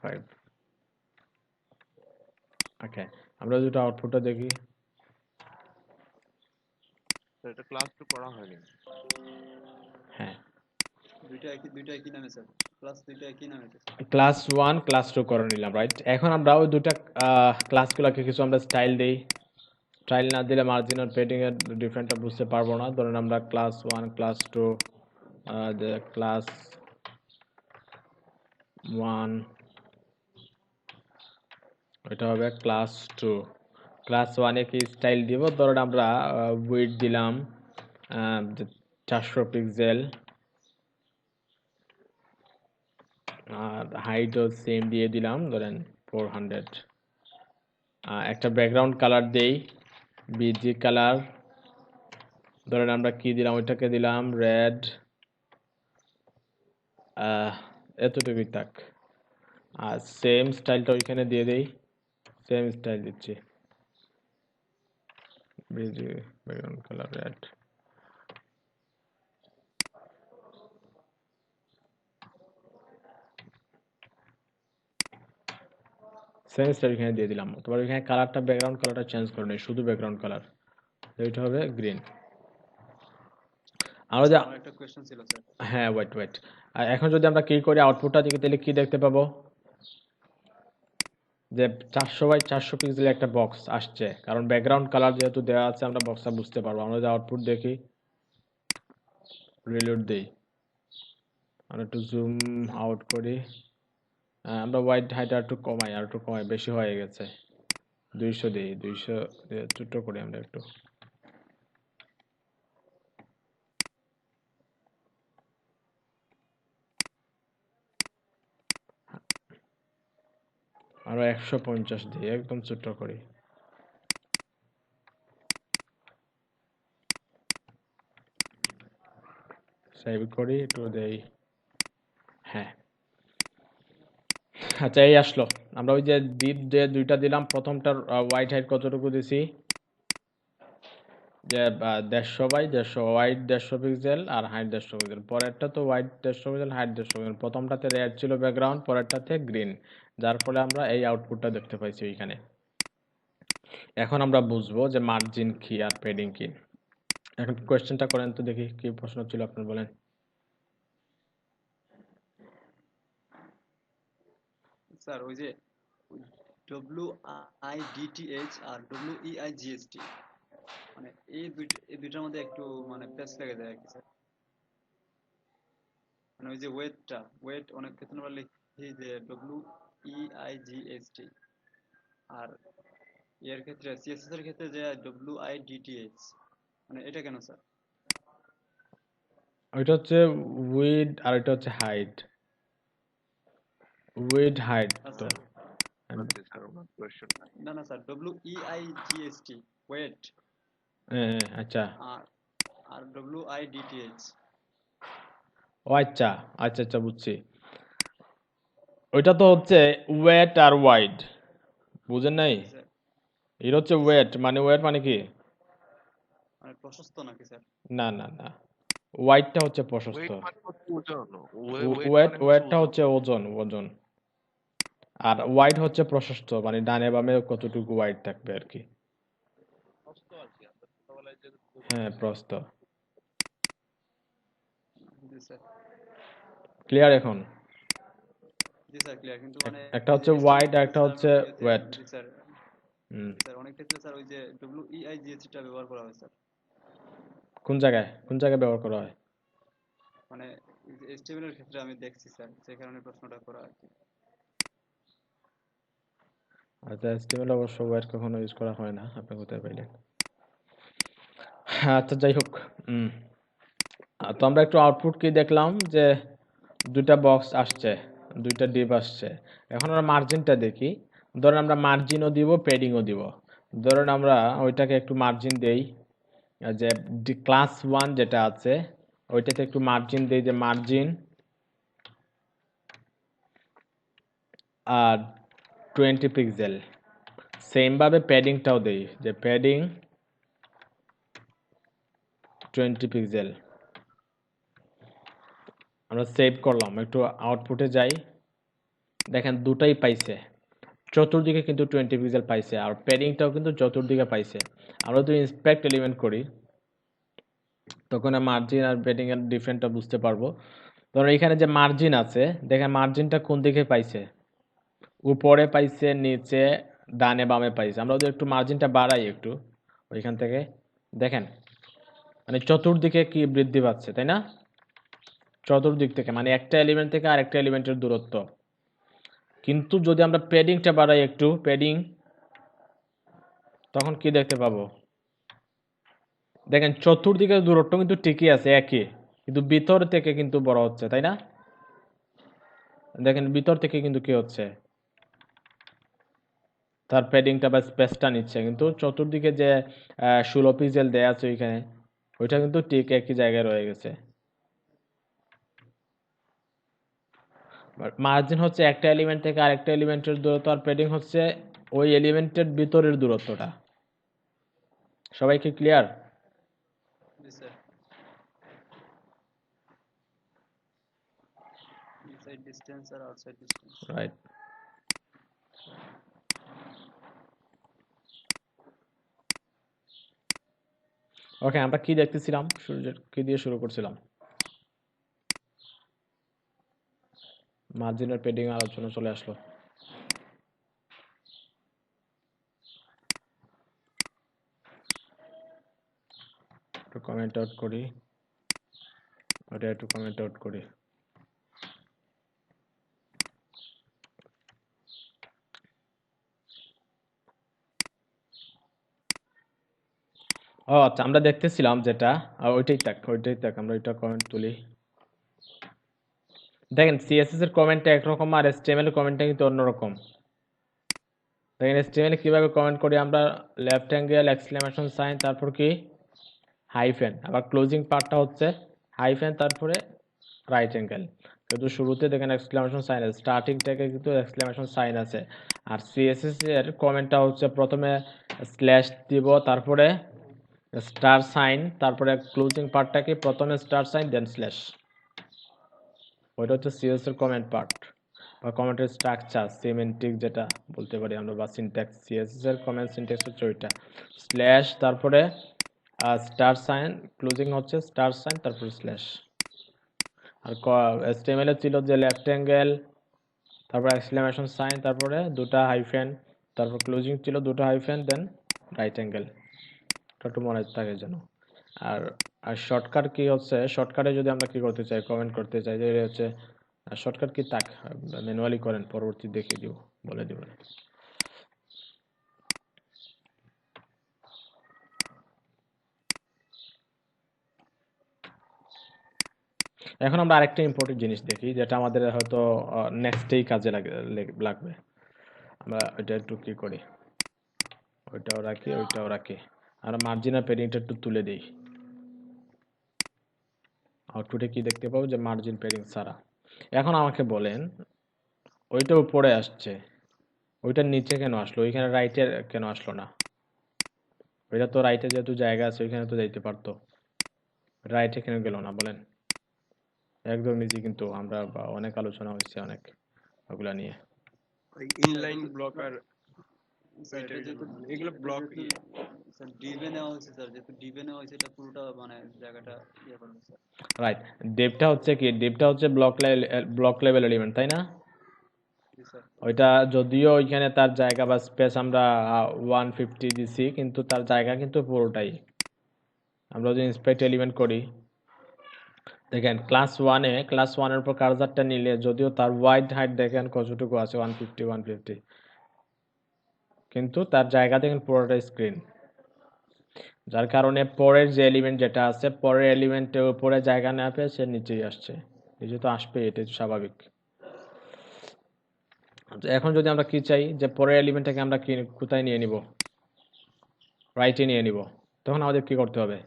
5। ওকে, আমরা যদি আউটপুটটা দেখি, তো এটা ক্লাস 2 করা হয়নি। হ্যাঁ দুইটা একই নামে স্যার, ক্লাস দুইটা একই নামে তো স্যার। ক্লাস 1 ক্লাস 2 করে নিলাম, রাইট? এখন আমরা ওই দুটা ক্লাসগুলোকে কিছু আমরা স্টাইল দেই। স্টাইল না দিলে মার্জিন আর প্যাডিং এর ডিফারেন্টটা বুঝতে পারবো না। ধরেন আমরা ক্লাস 1 ক্লাস 2 ক্লাস 1, এটা হবে ক্লাস 2, ক্লাস 1 এ কি স্টাইল দিব, ধরুন আমরা উইড দিলাম 400 পিক্সেল, আর হাইটও সেম দিয়ে দিলাম ধরেন 400। একটা ব্যাকগ্রাউন্ড কালার দেই, বিজি কালার, ধরেন আমরা কি দিলাম, ওইটাকে দিলাম রেড, এতটুকুই থাক। আর সেম স্টাইলটা ওইখানে দিয়ে দেই, সেম স্টাইল দিচ্ছি, busy background colour red. Same style এখানে দিয়ে দিলাম, তোমার এখানে কালারটা ব্যাকগ্রাউন্ড কালারটা চেঞ্জ করে নেই, শুধু ব্যাকগ্রাউন্ড কালার, এটা হবে গ্রিন। আমরা যে আমার একটা কোয়েশ্চেন ছিল স্যার। হ্যাঁ ওয়েট, আর এখন যদি আমরা কি করি আউটপুটটা দিকে, তাহলে কি দেখতে পাবো, যে 400 বাই 400 পিক্সেলের একটা বক্স আসছে, কারণ ব্যাকগ্রাউন্ড কালার যেহেতু দেওয়া আছে আমরা বক্সটা বুঝতে পারবো। আমরা যদি আউটপুট দেখি, রিলোড দেই, আমরা একটু জুম আউট করি, আমরা হোয়াইট হাইট আর একটু কমাই, বেশি হয়ে গেছে, 200 দিই, 200 ছোট করি আমরা একটু, আমরা 150 দিই, একদম ছোট করি, সেভ করি, একটু দেই। হ্যাঁ, আচ্ছা এই আসলো। আমরা ওই যে যে দুইটা দিলাম, প্রথমটার হোয়াইট হাইট কতটুকু দিছি, যে 150 বাই 150, হোয়াইট 150 পিক্সেল আর হাইট 150 পিক্সেল। পরেরটা তো হোয়াইট 150 পিক্সেল, হাইট 150 পিক্সেল। প্রথমটাতে রেড ছিল ব্যাকগ্রাউন্ড, পরেরটাতে গ্রিন, যার ফলে আমরা এই আউটপুটটা দেখতে পাইছি ওইখানে। এখন আমরা বুঝবো যে মার্জিন কি আর পেডিং কি। এখন কোয়েশ্চেনটা করেন তো দেখি, কি প্রশ্ন ছিল আপনার, বলেন। স্যার ওই যে WIDTH আর WEIGST, মানে এই দুইটার মধ্যে একটু মানে প্যাচ লেগে যায় আর কি স্যার। মানে ওই যে ওয়েট অনেক ক্ষেত্রে আমরা লিখি যে WEIGST, আর এর ক্ষেত্রে CSS এর ক্ষেত্রে যে WIDTH, মানে এটা কেন স্যার? ওইটা হচ্ছে উইড আর এটা হচ্ছে হাইট, উইড হাইট তো। স্যার বুঝতে স্যার ওনার কোয়েশ্চেন। না স্যার, WEIGST ওয়েট, আচ্ছা, আর আর WIDTH। ও আচ্ছা আচ্ছা আচ্ছা, বুঝছি। ওইটা তো হচ্ছে ওয়েট আর ওয়াইড, বুঝেন নাই? স্যার এটা হচ্ছে ওয়েট মানে কি, মানে প্রশস্ত নাকি স্যার? না, ওয়াইডটা হচ্ছে প্রশস্ত, ওয়েট মানে হচ্ছে ওজন, ওয়েট মানে হচ্ছে ওয়েটটা ওজন। হচ্ছে ওজন, আর ওয়াইড হচ্ছে প্রশস্ত, মানে ডানে বামে কতটুকু ওয়াইড থাকবে আর কি। হ্যাঁ, প্রস্থ। জি স্যার, ক্লিয়ার এখন? জি স্যার ক্লিয়ার, কিন্তু মানে একটা এই যে হচ্ছে ওয়াইড আর একটা হচ্ছে ওয়েট। জি স্যার, জি স্যার অনেক ক্ষেত্রে স্যার ওই যে WEIGST টা ব্যবহার করা হয় স্যার। কোন জায়গায় ব্যবহার করা হয়? মানে HTML এর ক্ষেত্রে আমি দেখছি স্যার, সেই কারণে প্রশ্নটা করা আর কি। আচ্ছা, HTML অবশ্য ওয়েট কখনো ইউজ করা হয় না, আপনি কোথায় পাইলেন? আচ্ছা যাই হোক, তো আমরা একটু আউটপুট কি দেখলাম, যে দুইটা বক্স আসছে, দুইটা ডিপ আসছে। এখন আমরা মার্জিনটা দেখি, ধরেন আমরা মার্জিনও দিব, প্যাডিংও দিব। ধরেন আমরা ওইটাকে একটু মার্জিন দেই, যে ক্লাস 1 যেটা আছে ওইটাতে একটু মার্জিন দেই, যে মার্জিন আর 20 পিক্সেল। সেম ভাবে প্যাডিংটাও দেই, যে প্যাডিং 20 পিক্সেল। আমরা সেভ করলাম, একটু আউটপুটে যাই, দেখেন দুটাই পাইছে, চতুর্দিকে কিন্তু 20 পিক্সেল পাইছে, আর প্যাডিংটাও কিন্তু চতুর্দিকে পাইছে। আমরা যদি ইন্সপেক্ট এলিমেন্ট করি, তখন মার্জিন আর প্যাডিং এর ডিফারেন্টটা বুঝতে পারবো। ধরো এখানে যে মার্জিন আছে, দেখেন মার্জিনটা কোন দিকে পাইছে, উপরে পাইছে, নিচে, ডানে বামে পাইছে। আমরা যদি একটু মার্জিনটা বাড়াই একটু ওইখান থেকে, দেখেন মানে চতুর্দিকে কি বৃদ্ধি পাচ্ছে, তাই না? চতুর্দিক থেকে, মানে একটা এলিমেন্ট থেকে আরেকটা এলিমেন্টের দূরত্ব। কিন্তু যদি আমরা প্যাডিংটা বাড়াই একটু, প্যাডিং তখন কি দেখতে পাবো? দেখেন চতুর্দিকের দূরত্ব কিন্তু ঠিকই আছে একই, কিন্তু ভিতর থেকে কিন্তু বড় হচ্ছে, তাই না? দেখেন ভিতর থেকে কিন্তু কি হচ্ছে, তার প্যাডিংটা বা স্পেসটা নিচ্ছে, কিন্তু চতুর্দিকে যে 16 পিক্সেল দেয়া আছে ওইখানে, ওইটা কিন্তু ঠিক একই জায়গায় রয়ে গেছে। মার্জিন হচ্ছে একটা এলিমেন্ট থেকে আরেকটা এলিমেন্টের দূরত্ব, আর প্যাডিং হচ্ছে ওই এলিমেন্টের ভিতরের দূরত্বটা। সবাই কি ক্লিয়ার? জি স্যার। ইনসাইড ডিসটেন্স আর আউটসাইড ডিসটেন্স। রাইট। ওকে, আমরা কি দেখতেছিলাম, কি দিয়ে শুরু করছিলাম? মার্জিনের প্যাডিং আলোচনা চলে আসলো। একটু কমেন্ট আউট করি, ওটা একটু কমেন্ট আউট করি। ও আচ্ছা, আমরা দেখতেছিলাম যেটা, ওইটাই থাক, আমরা ওইটা কমেন্ট তুলি। দেখেন সিএসএস এর কমেন্টটা একরকম আর এসটিএমএল এর কমেন্টটা কিন্তু অন্যরকম। দেখেন এসটিএমএল কিভাবে কমেন্ট করি আমরা, লেফট অ্যাঙ্গেল এক্সক্লেমেশন সাইন তারপর কি হাইফেন, আবার ক্লোজিং পার্টটা হচ্ছে হাইফেন তারপরে রাইট অ্যাঙ্গেল। কিন্তু শুরুতে দেখেন এক্সক্লেমেশন সাইন আছে, স্টার্টিং থেকে কিন্তু এক্সক্লেমেশন সাইন আছে। আর সিএসএস এর কমেন্টটা হচ্ছে প্রথমে স্ল্যাশ দিব, তারপরে স্টার সাইন, তারপরে ক্লোজিং পার্টটা কি প্রথমে স্টার সাইন দেন স্ল্যাশ। ওইটা হচ্ছে সিএসএস এর কমেন্ট পার্ট বা কমেন্টের স্ট্রাকচার, সিমেন্টিক যেটা বলতে পারি আমরা, বা সিনট্যাক্স। সিএসএস এর কমেন্ট সিনট্যাক্স হচ্ছে ওইটা, স্ল্যাশ তারপরে স্টার সাইন, ক্লোজিং হচ্ছে স্টার সাইন তারপরে স্ল্যাশ। আর এসটিএমএল এ ছিল যে লেফট অ্যাঙ্গেল, তারপর এক্সক্লেমেশন সাইন, তারপরে দুটো হাইফেন, তারপর ক্লোজিং ছিল দুটো হাইফেন দেন রাইট অ্যাঙ্গেল। এটা একটু মনে থাকে যেন। আর আর শর্টকাট কি হচ্ছে, শর্টকাটে যদি আমরা কি করতে চাই, কমেন্ট করতে চাই যে হচ্ছে শর্টকাট কি, তাক ম্যানুয়ালি করেন, পরবর্তী দেখিয়ে দিব, বলে দিব। এখন আমরা আরেকটা ইম্পর্টেন্ট জিনিস দেখি, যেটা আমাদের হয়তো নেক্সটেই কাজে লাগবে। আমরা ওইটা একটু কি করি, ওইটাও রাখি, ওইটাও রাখি। আমরা মার্জিন আর প্যাডিংটা একটু তুলে দিই। আউটপুটে কি দেখতে পাবো, যে মার্জিন প্যাডিং ছাড়া। এখন আমাকে বলেন, ওইটা উপরে আসছে, ওইটার নিচে কেন আসলো, ওইখানে রাইটে কেন আসলো না? ওইটা তো রাইটে যেহেতু জায়গা আছে ওইখানে তো যাইতে পারতো, রাইটে কেন গেল না বলেন? একদম ইজি, কিন্তু আমরা অনেক আলোচনা হয়েছে অনেক ওগুলা নিয়ে। ইনলাইন ব্লক আর স্যার এটা যেহেতু এগুলো ব্লক স্যার ডিভে নেওয়া হয়েছে, স্যার যেহেতু ডিভে নেওয়া হয়েছে এটা পুরোটা মানে জায়গাটা ইয়ে করবে স্যার। রাইট, ডেপটা হচ্ছে কি, ডেপটা হচ্ছে ব্লক লেভেল এলিমেন্ট, তাই না? জি স্যার। ওইটা যদিও ওইখানে তার জায়গা বা স্পেস আমরা 150 দিছি, কিন্তু তার জায়গা কিন্তু পুরোটাই। আমরা যদি ইন্সপেক্ট এলিমেন্ট করি, দেখেন ক্লাস ওয়ানের উপর কার্সারটা নিলে যদিও তার ওয়াইড হাইট দেখেন কতটুকু আছে, 150, কিন্তু তার জায়গা দেখেন পুরোটাই স্ক্রিন। যার কারণে পরের যে এলিমেন্ট যেটা আছে, পরের এলিমেন্টের উপরে জায়গা না পেয়ে সে নিচেই আসছে, নিচে তো আসবে, এটাই তো স্বাভাবিক। এখন যদি আমরা কি চাই, যে পরের এলিমেন্টটাকে আমরা কি কোথায় নিয়ে নিব, রাইটে নিয়ে নিব, তখন আমাদের কি করতে হবে?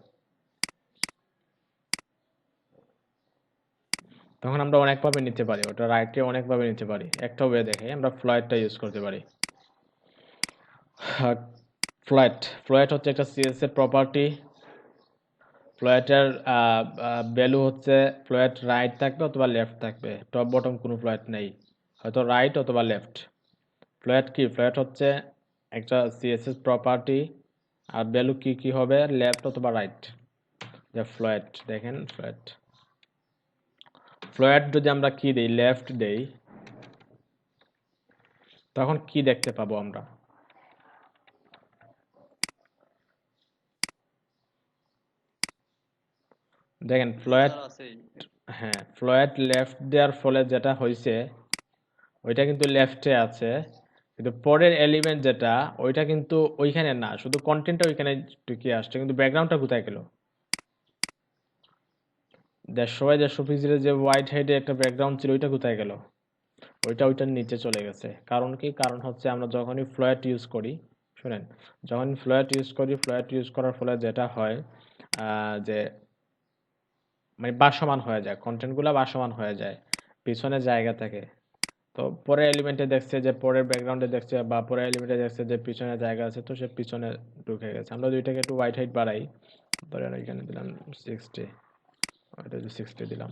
তখন আমরা অনেকভাবে নিতে পারি, ওটা রাইটে অনেকভাবে নিতে পারি। একটা ওয়ে দেখে আমরা ফ্লয়েডটা ইউজ করতে পারি। ফ্লয়েড হচ্ছে একটা সিএস এর প্রপার্টি। ফ্লয়েটের ভ্যালু হচ্ছে, ফ্লয়েড রাইট থাকবে অথবা লেফট থাকবে, টপ বটম কোনো ফ্লয়েড নেই, হয়তো রাইট অথবা লেফট। ফ্লয়েড কি, ফ্লয়েড হচ্ছে একটা সিএসএস প্রপার্টি, আর ভ্যালু কি কি হবে, লেফট অথবা রাইট। যে ফ্লয়েড দেখেন, ফ্লয়েড যদি আমরা কি দেই, লেফট দেই, তখন কি দেখতে পাবো আমরা? দেখেন ফ্লয়েড, স্যার আছেই। হ্যাঁ ফ্লয়েড লেফট দেওয়ার ফলে যেটা হয়েছে, ওইটা কিন্তু লেফটে আছে, কিন্তু পরের এলিমেন্ট যেটা ওইটা কিন্তু ওইখানে না, শুধু কন্টেন্টটা ওইখানে ঢুকে আসছে, কিন্তু ব্যাকগ্রাউন্ডটা কোথায় গেল? 150/150 যে হোয়াইট হেডে একটা ব্যাকগ্রাউন্ড ছিল ওইটা কোথায় গেল? ওইটার নিচে চলে গেছে। কারণ কি? কারণ হচ্ছে আমরা যখনই ফ্লোয়াট ইউজ করি, শুনেন, যখন ফ্লোয়াট ইউজ করি, ফ্লোয়াট ইউজ করার ফলে যেটা হয় যে মানে ভাসমান হয়ে যায়, কন্টেন্টগুলো ভাসমান হয়ে যায়, পিছনে জায়গা থাকে। তো পরের এলিমেন্টে দেখছে যে পরের ব্যাকগ্রাউন্ডে দেখছে বা পরের এলিমেন্টে দেখছে যে পিছনে জায়গা আছে, তো সে পিছনে ঢুকে গেছে। আমরা দুইটাকে একটু হোয়াইট হাইট বাড়াই, ধরেন এখানে দিলাম 60, ওইটা 60 দিলাম।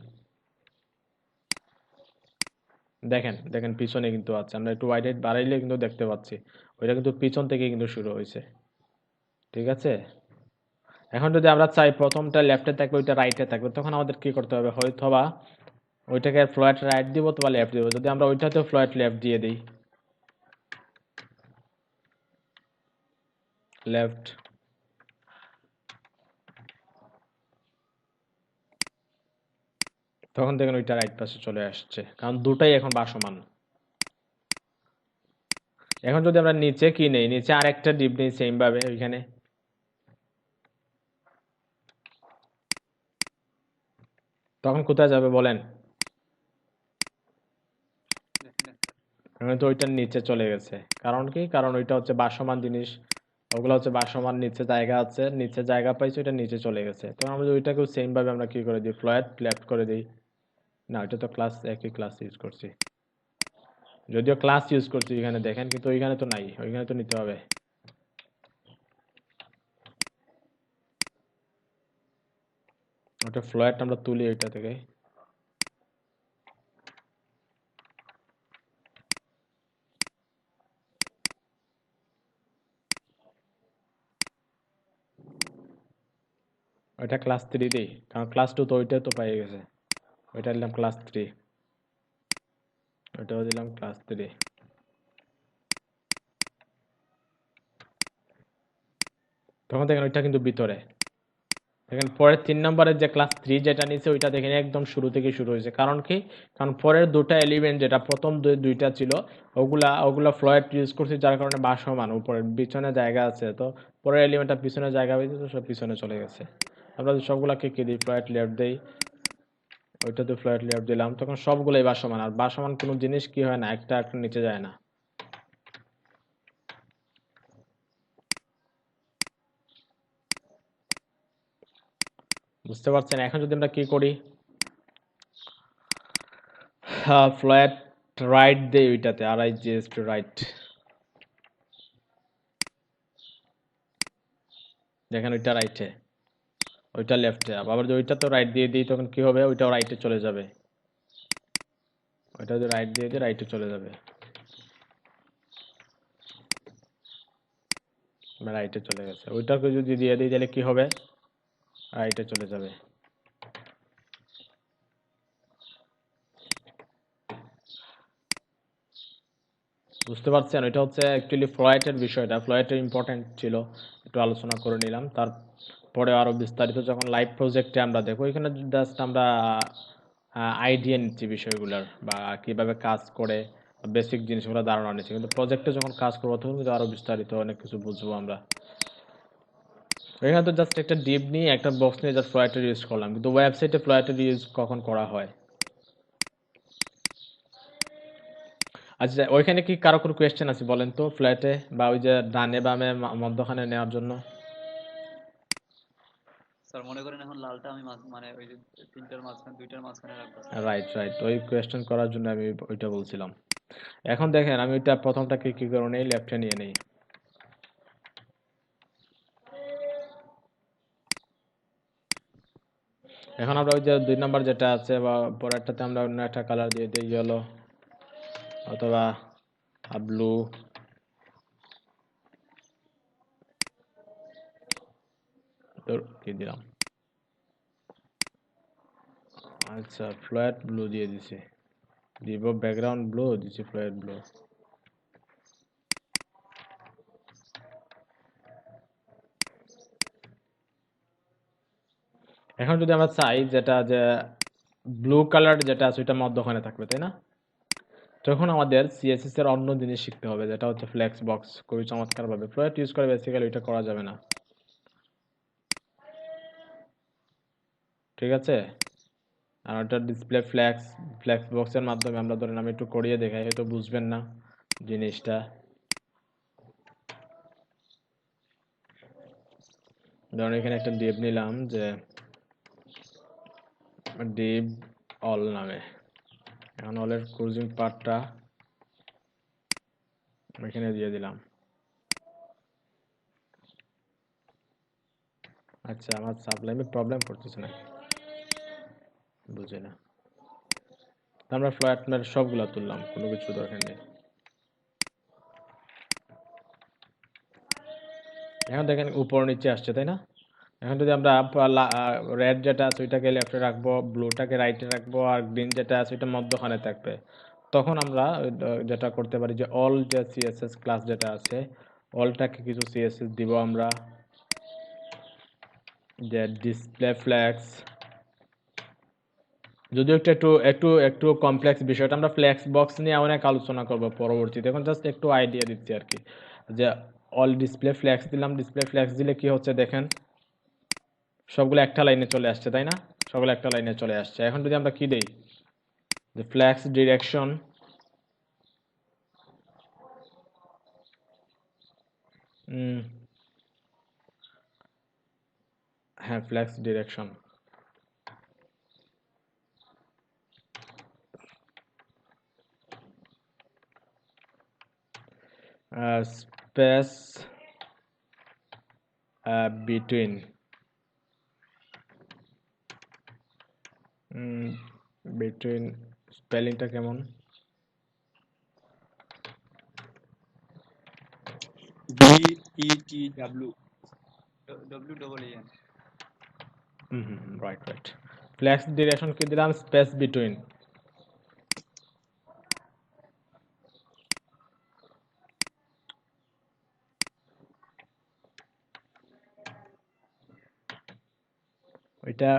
দেখেন দেখেন পিছনে কিন্তু আছে, আমরা একটু হোয়াইট হাইট বাড়াইলে কিন্তু দেখতে পাচ্ছি ওইটা কিন্তু পিছন থেকে কিন্তু শুরু হয়েছে। ঠিক আছে, এখন যদি আমরা চাই প্রথমটা লেফটে থাকবে ওইটা রাইটে থাকবে, তখন আমাদের কি করতে হবে? হয়তোবা ওইটাকে ফ্লোয়াট রাইট দিব অথবা লেফট দিব। যদি আমরা ওইটাতেও ফ্লোয়াট লেফট দিয়ে দিই, লেফট, তখন দেখেন ওইটা রাইট পাশে চলে আসছে, কারণ দুটাই এখন ভাসমান। এখন যদি আমরা নিচে কি নেই, নিচে আরেকটা ডিপ নেই সেম ভাবে, ওইখানে তখন কোথায় যাবে বলেন? এখানে এখন তো ওইটার নিচে চলে গেছে। কারণ কি? কারণ ওইটা হচ্ছে ভাসমান জিনিস, ওগুলো হচ্ছে ভাসমান, নিচে জায়গা আছে, নিচে জায়গা পাইছে, ওইটা নিচে চলে গেছে। তখন আমরা ওইটাকেও সেম ভাবে আমরা কি করে দিই? ফ্লোয়াট লেফট করে দিই। না, ওইটা তো ক্লাস, একই ক্লাস ইউজ করছি, যদিও ক্লাস ইউজ করছি এখানে দেখেন, কিন্তু ওইখানে তো নাই, ওইখানে তো নিতে হবে। ওটা ফ্লোয়াট আমরা তুলি ওইটা থেকে। ওইটা ক্লাস 3 দিই, কারণ ক্লাস 2 তো ওইটা তো পাই গেছে। ওইটা দিলাম ক্লাস 3, ওইটাও দিলাম ক্লাস 3। তখন দেখেন ওইটা কিন্তু ভিতরে। দেখেন পরের 3 নম্বরের যে ক্লাস 3 যেটা নিচে ওইটা দেখেন একদম শুরু থেকে শুরু হয়েছে। কারণ কি? কারণ পরের দুটা এলিমেন্ট যেটা প্রথম দুইটা ছিল ওগুলা ওগুলা ফ্লয়েড ইউজ করছি, যার কারণে ভাসমান, উপরের পিছনে জায়গা আছে, তো পরের এলিমেন্টটা পিছনে জায়গা পেয়েছে, তো সব পিছনে চলে গেছে। আমরা সবগুলাকে কি দিই? ফ্লয়েড লেফট দেই, ওইটাতে ফ্লয়েড লেফট দিলাম, তখন সবগুলাই ভাসমান। আর ভাসমান কোনো জিনিস কি হয় না, একটা একটা নিচে যায় না। বুঝতে পারছেন? এখন যদি আমরা কি করি, ফ্ল্যাট রাইট দেই ওইটাতে, আর I G S to right, দেখেন ওইটা রাইটে, ওইটা লেফটে। আবার যদি ওইটা তো রাইট দিয়ে দিই তখন কি হবে? ওইটাও রাইটে চলে যাবে। ওইটা যদি রাইট দিয়ে দিই রাইটে চলে যাবে, রাইটে চলে গেছে। ওইটাকে যদি দিয়ে দিই তাহলে কি হবে? রাইটে চলে যাবে। বুঝতে পারছেন? ওইটা হচ্ছে অ্যাকচুয়ালি ফ্লয়েটের বিষয়টা, ফ্লয়েটের ইম্পর্টেন্ট ছিল, একটু আলোচনা করে নিলাম। তারপরে আরো বিস্তারিত যখন লাইভ প্রজেক্টে আমরা দেখো, এখানে জাস্ট আমরা আইডিয়া নিচ্ছি বিষয়গুলোর, বা কিভাবে কাজ করে বেসিক জিনিসগুলো ধারণা নিচ্ছি, কিন্তু প্রজেক্টে যখন কাজ করবো তখন কিন্তু আরো বিস্তারিত অনেক কিছু বুঝবো আমরা। এখানে তো জাস্ট একটা ডিপ নিয়ে একটা বক্স নিয়ে জাস্ট ফ্লয়েটের ইউজ করলাম, কিন্তু ওয়েবসাইটে ফ্লয়েটের ইউজ কখন করা হয়? আচ্ছা, ওইখানে কি কারো কোনো কোয়েশ্চেন আছে বলেন তো, ফ্ল্যাটে বা ওই যে ডানে বামে মধ্যখানে নেওয়ার জন্য? স্যার মনে করেন এখন লালটা আমি মানে ওই যে তিনটার মাঝখানে দুইটার মাঝখানে রাখবো স্যার। রাইট রাইট, ওই কোয়েশ্চেন করার জন্য আমি ওইটা বলছিলাম। এখন দেখেন আমি ওইটা প্রথমটাকে কি করে নেই, লেফটে নিয়ে নেই। এখন আমরা ওই যে 2 নাম্বার যেটা আছে বা পরেরটাতে আমরা অন্য একটা কালার দিয়ে দিই, ইয়েলো অথবা ব্লু। তো কি দিলাম? আচ্ছা, ফ্ল্যাট ব্লু দিয়ে দিছি, দিব ব্যাকগ্রাউন্ড ব্লু দিছি, ফ্ল্যাট ব্লু। এখন যদি আমরা চাই যেটা যে ব্লু কালার যেটা আছে ওইটা মধ্যখানে থাকবে, তাই না? তখন আমাদের সিএসএস এর অন্য জিনিস শিখতে হবে, যেটা হচ্ছে ফ্লেক্স বক্স। খুবই চমৎকারভাবে ফ্লোয়েট ইউজ করে বেসিক্যালি এটা করা যাবে না, ঠিক আছে? আর ওটা ডিসপ্লে ফ্লেক্স, ফ্লেক্স বক্সের মাধ্যমে আমরা ধরেন আমি একটু করিয়ে দেখাই, হয়তো বুঝবেন না জিনিসটা। ধরুন এখানে একটা ডিভ নিলাম, যে ডিভ অল নামে। এখন অলের ক্রুজিং পার্টটা এখানে দিয়ে দিলাম। আচ্ছা, আমার সাপ্লাইমে প্রবলেম করতেছে নাকি বুঝি না। আমরা ফ্ল্যাট সবগুলা তুললাম, কোনো কিছু দরকার নেই। এখন দেখেন উপর নিচে আসছে, তাই না? এখন যদি আমরা রেড যেটা আছে ওইটাকে লেফটে রাখবো, ব্লুটাকে রাইটে রাখবো, আর গ্রিন যেটা আছে ওইটা মধ্যখানে থাকবে, তখন আমরা যেটা করতে পারি যে অল যে সিএসএস ক্লাস যেটা আছে, অলটাকে কিছু সিএসএস দিব আমরা, যে ডিসপ্লে ফ্ল্যাক্স। যদিও একটু একটু একটু একটু কমপ্লেক্স বিষয়টা, আমরা ফ্ল্যাক্স বক্স নিয়ে অনেক আলোচনা করব পরবর্তীতে, এখন জাস্ট একটু আইডিয়া দিচ্ছি আর কি। যে অল ডিসপ্লে ফ্ল্যাক্স দিলাম, ডিসপ্লে ফ্ল্যাক্স দিলে কি হচ্ছে দেখেন, সবগুলো একটা লাইনে চলে আসছে, তাই না? সবগুলো একটা লাইনে চলে আসছে। এখন যদি আমরা কি দেই, যে ফ্ল্যাক্স ডিরেকশন, হ্যাঁ flex direction, space between, between স্পেলিংটা কেমন? BETW. WEEN। Right right. Flex direction কি দিলাম? Space between. ওইটা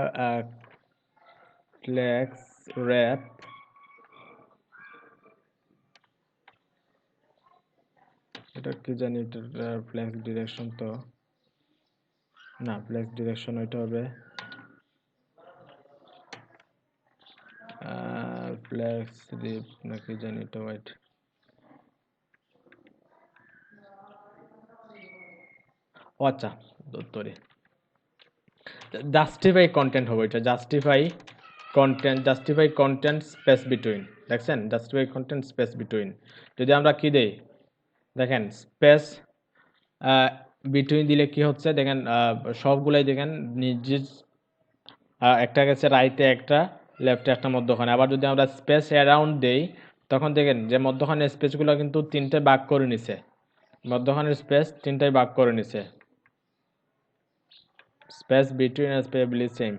ফ্ল্যাক্স র্যাপ, এটা কি জানি, এটা ফ্ল্যাক্স ডিরেকশন তো না, ফ্ল্যাক্স ডিরেকশন ওইটা হবে ফ্ল্যাক্স রিপ নাকি জানি এটা, ওয়াইট। ও আচ্ছা, দত্তরে জাস্টিফাই কন্টেন্ট হবে এটা, justify content, justify content space between. দেখছেন, জাস্টিফাই কন্টেন্ট স্পেস বিটুইন। যদি আমরা কি দেই দেখেন, স্পেস বিটুইন দিলে কি হচ্ছে দেখেন, সবগুলাই দেখেন নির্দিষ্ট, একটা গেছে রাইটে একটা, লেফটে একটা, মধ্যখানে। আবার যদি আমরা স্পেস অ্যারাউন্ড দেই, তখন দেখেন যে মধ্যখানের স্পেসগুলো কিন্তু তিনটে ভাগ করে নিছে, মধ্যখানের স্পেস তিনটাই ভাগ করে নিছে। স্পেস বিটুইন আর স্পেসবিলি সেম।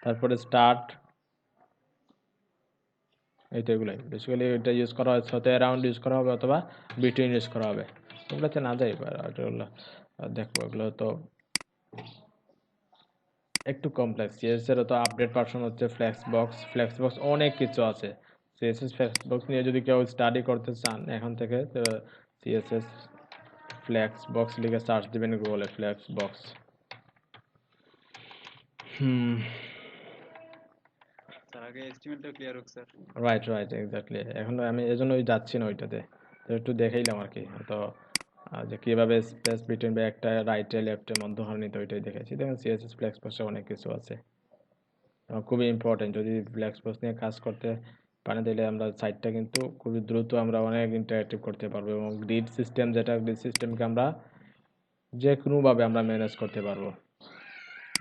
তারপরে স্টার্ট, এই তো এগুলাই বেসিক্যালি এটা ইউজ করা হচ্ছে, হয়তো অ্যারাউন্ড ইউজ করা হবে অথবা বিটুইন ইউজ করা হবে। ওগুলোতে না যাই, এগুলো দেখবো, এগুলো তো একটু কমপ্লেক্স। সিএসএস এর তো আপডেট ভার্সন হচ্ছে ফ্লেক্স বক্স, ফ্লেক্স বক্স অনেক কিছু আছে। সিএসএস ফ্লেক্স বক্স নিয়ে যদি কেউ স্টাডি করতে চান এখন থেকে, তো সিএসএস ফ্লেক্স বক্স লিখে সার্চ দিবেন গুগলে, ফ্লেক্স বক্স। স্যার আগে এস্টিমেটটা ক্লিয়ার হোক স্যার। Right right, exactly. এখন আমি এজন্যই যাচ্ছি না ওইটাতে, তো একটু দেখাইলাম আর কি। তো যে কীভাবে স্পেস বিটুইন বা একটা রাইটে লেফটে মধ্যখানে নিতে, ওইটাই দেখেছি। দেখুন সিএসএস ফ্লেক্স বক্সে অনেক কিছু আছে, খুবই ইম্পর্টেন্ট। যদি ফ্লেক্স বক্স নিয়ে কাজ করতে পারেন তাহলে আমরা সাইটটা কিন্তু খুবই দ্রুত আমরা অনেক ইন্টারেক্টিভ করতে পারবো, এবং গ্রিড সিস্টেম, যেটা গ্রিড সিস্টেমকে আমরা যে কোনোভাবে আমরা ম্যানেজ করতে পারবো।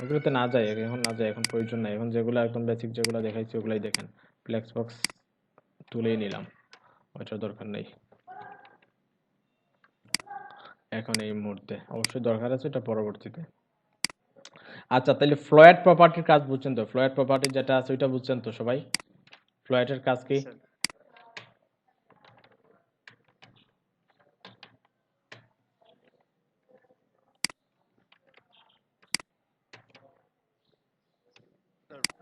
ওগুলোতে না যাই এখন, না যাই এখন, প্রয়োজন নাই এখন। যেগুলো একদম বেসিক যেগুলো দেখাইছি ওগুলাই দেখেন। ফ্লেক্স বক্স তুলেই নিলাম, ওইটার দরকার নেই এখন এই মুহূর্তে। অবশ্যই দরকার আছে এটা পরবর্তীতে। আচ্ছা, তাহলে ফ্লয়েড প্রপার্টির কাজ বুঝছেন তো? ফ্লয়েড প্রপার্টি যেটা আছে ওইটা বুঝছেন তো সবাই? ফ্লয়েডের কাজ কি? স্যার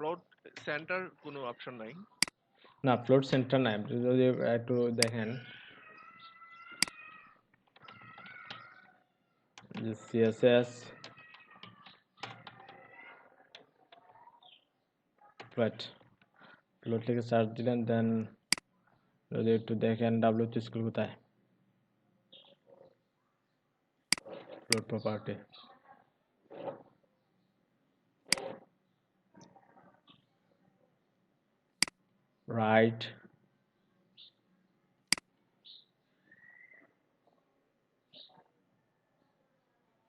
Plot center কোনো অপশন নাই। না ফ্লোট সেন্টার নাই, আপনি যদি একটু দেখেন যে সিএসএস ফ্লোট ফ্লোট লিখে সার্চ দিলেন, দেন যদি একটু দেখেন ডাব্লিউটি স্কুল কোথায়, ফ্লোট প্রপার্টি, রাইট,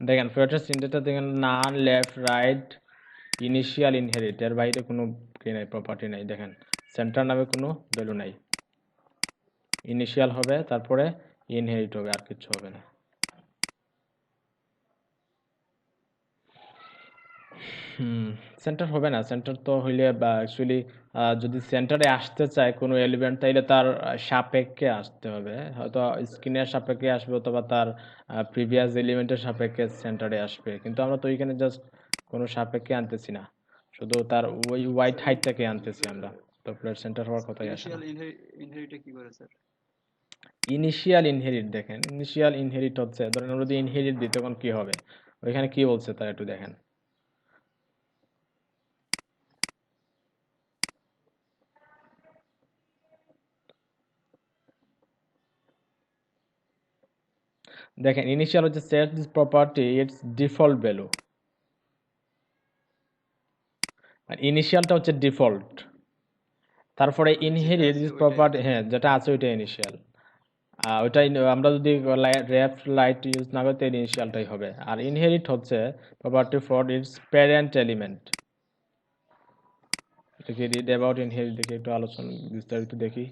দেখেন ফ্লোটের সিনটেক্সটা দেখেন, নান, লেফট, রাইট, ইনিশিয়াল, ইনহেরিট, এর বাইরে কোনো কি নাই, প্রপার্টি নাই। দেখেন সেন্টার নামে কোনো ভ্যালু নাই, ইনিশিয়াল হবে তারপরে ইনহেরিট হবে, আর কিছু হবে না। সেন্টার হবে না, সেন্টার তো হইলে বা অ্যাকচুয়ালি যদি সেন্টারে আসতে চায় কোনো এলিমেন্ট তাইলে তার সাপেক্ষে আসতে হবে, হয়তো স্ক্রিনের সাপেক্ষে আসবে অথবা তার প্রিভিয়াস এলিমেন্টের সাপেক্ষে সেন্টারে আসবে, কিন্তু আমরা তো ওইখানে জাস্ট কোনো সাপেক্ষে আনতেছি না, শুধু তার ওই হোয়াইট হাইটটাকে আনতেছি আমরা, তো প্লেট সেন্টার হওয়ার কথাই আসে না। ইনিশিয়াল ইনহেরিটে কি করে স্যার? ইনিশিয়াল ইনহেরিট দেখেন, ইনিশিয়াল ইনহেরিট হচ্ছে ধরেন আমরা যদি ইনহেরিট দিই তখন কি হবে, ওইখানে কি বলছে তার একটু দেখেন। দেখেন ইনিশিয়াল হচ্ছে set this property its default value, আর ইনিশিয়ালটা হচ্ছে ডিফল্ট, তারপরে ইনহেরিট দিস প্রপার্টি, হ্যাঁ যেটা আছে ওইটা ইনিশিয়াল, ওইটা আমরা যদি লেফট রাইট ইউজ না করি তাহলে ইনিশিয়ালটাই হবে, আর ইনহেরিট হচ্ছে property for its parent element. দেখি রিড অ্যাবাউট ইনহেরিট, দেখি একটু আলোচনা বিস্তারিত দেখি।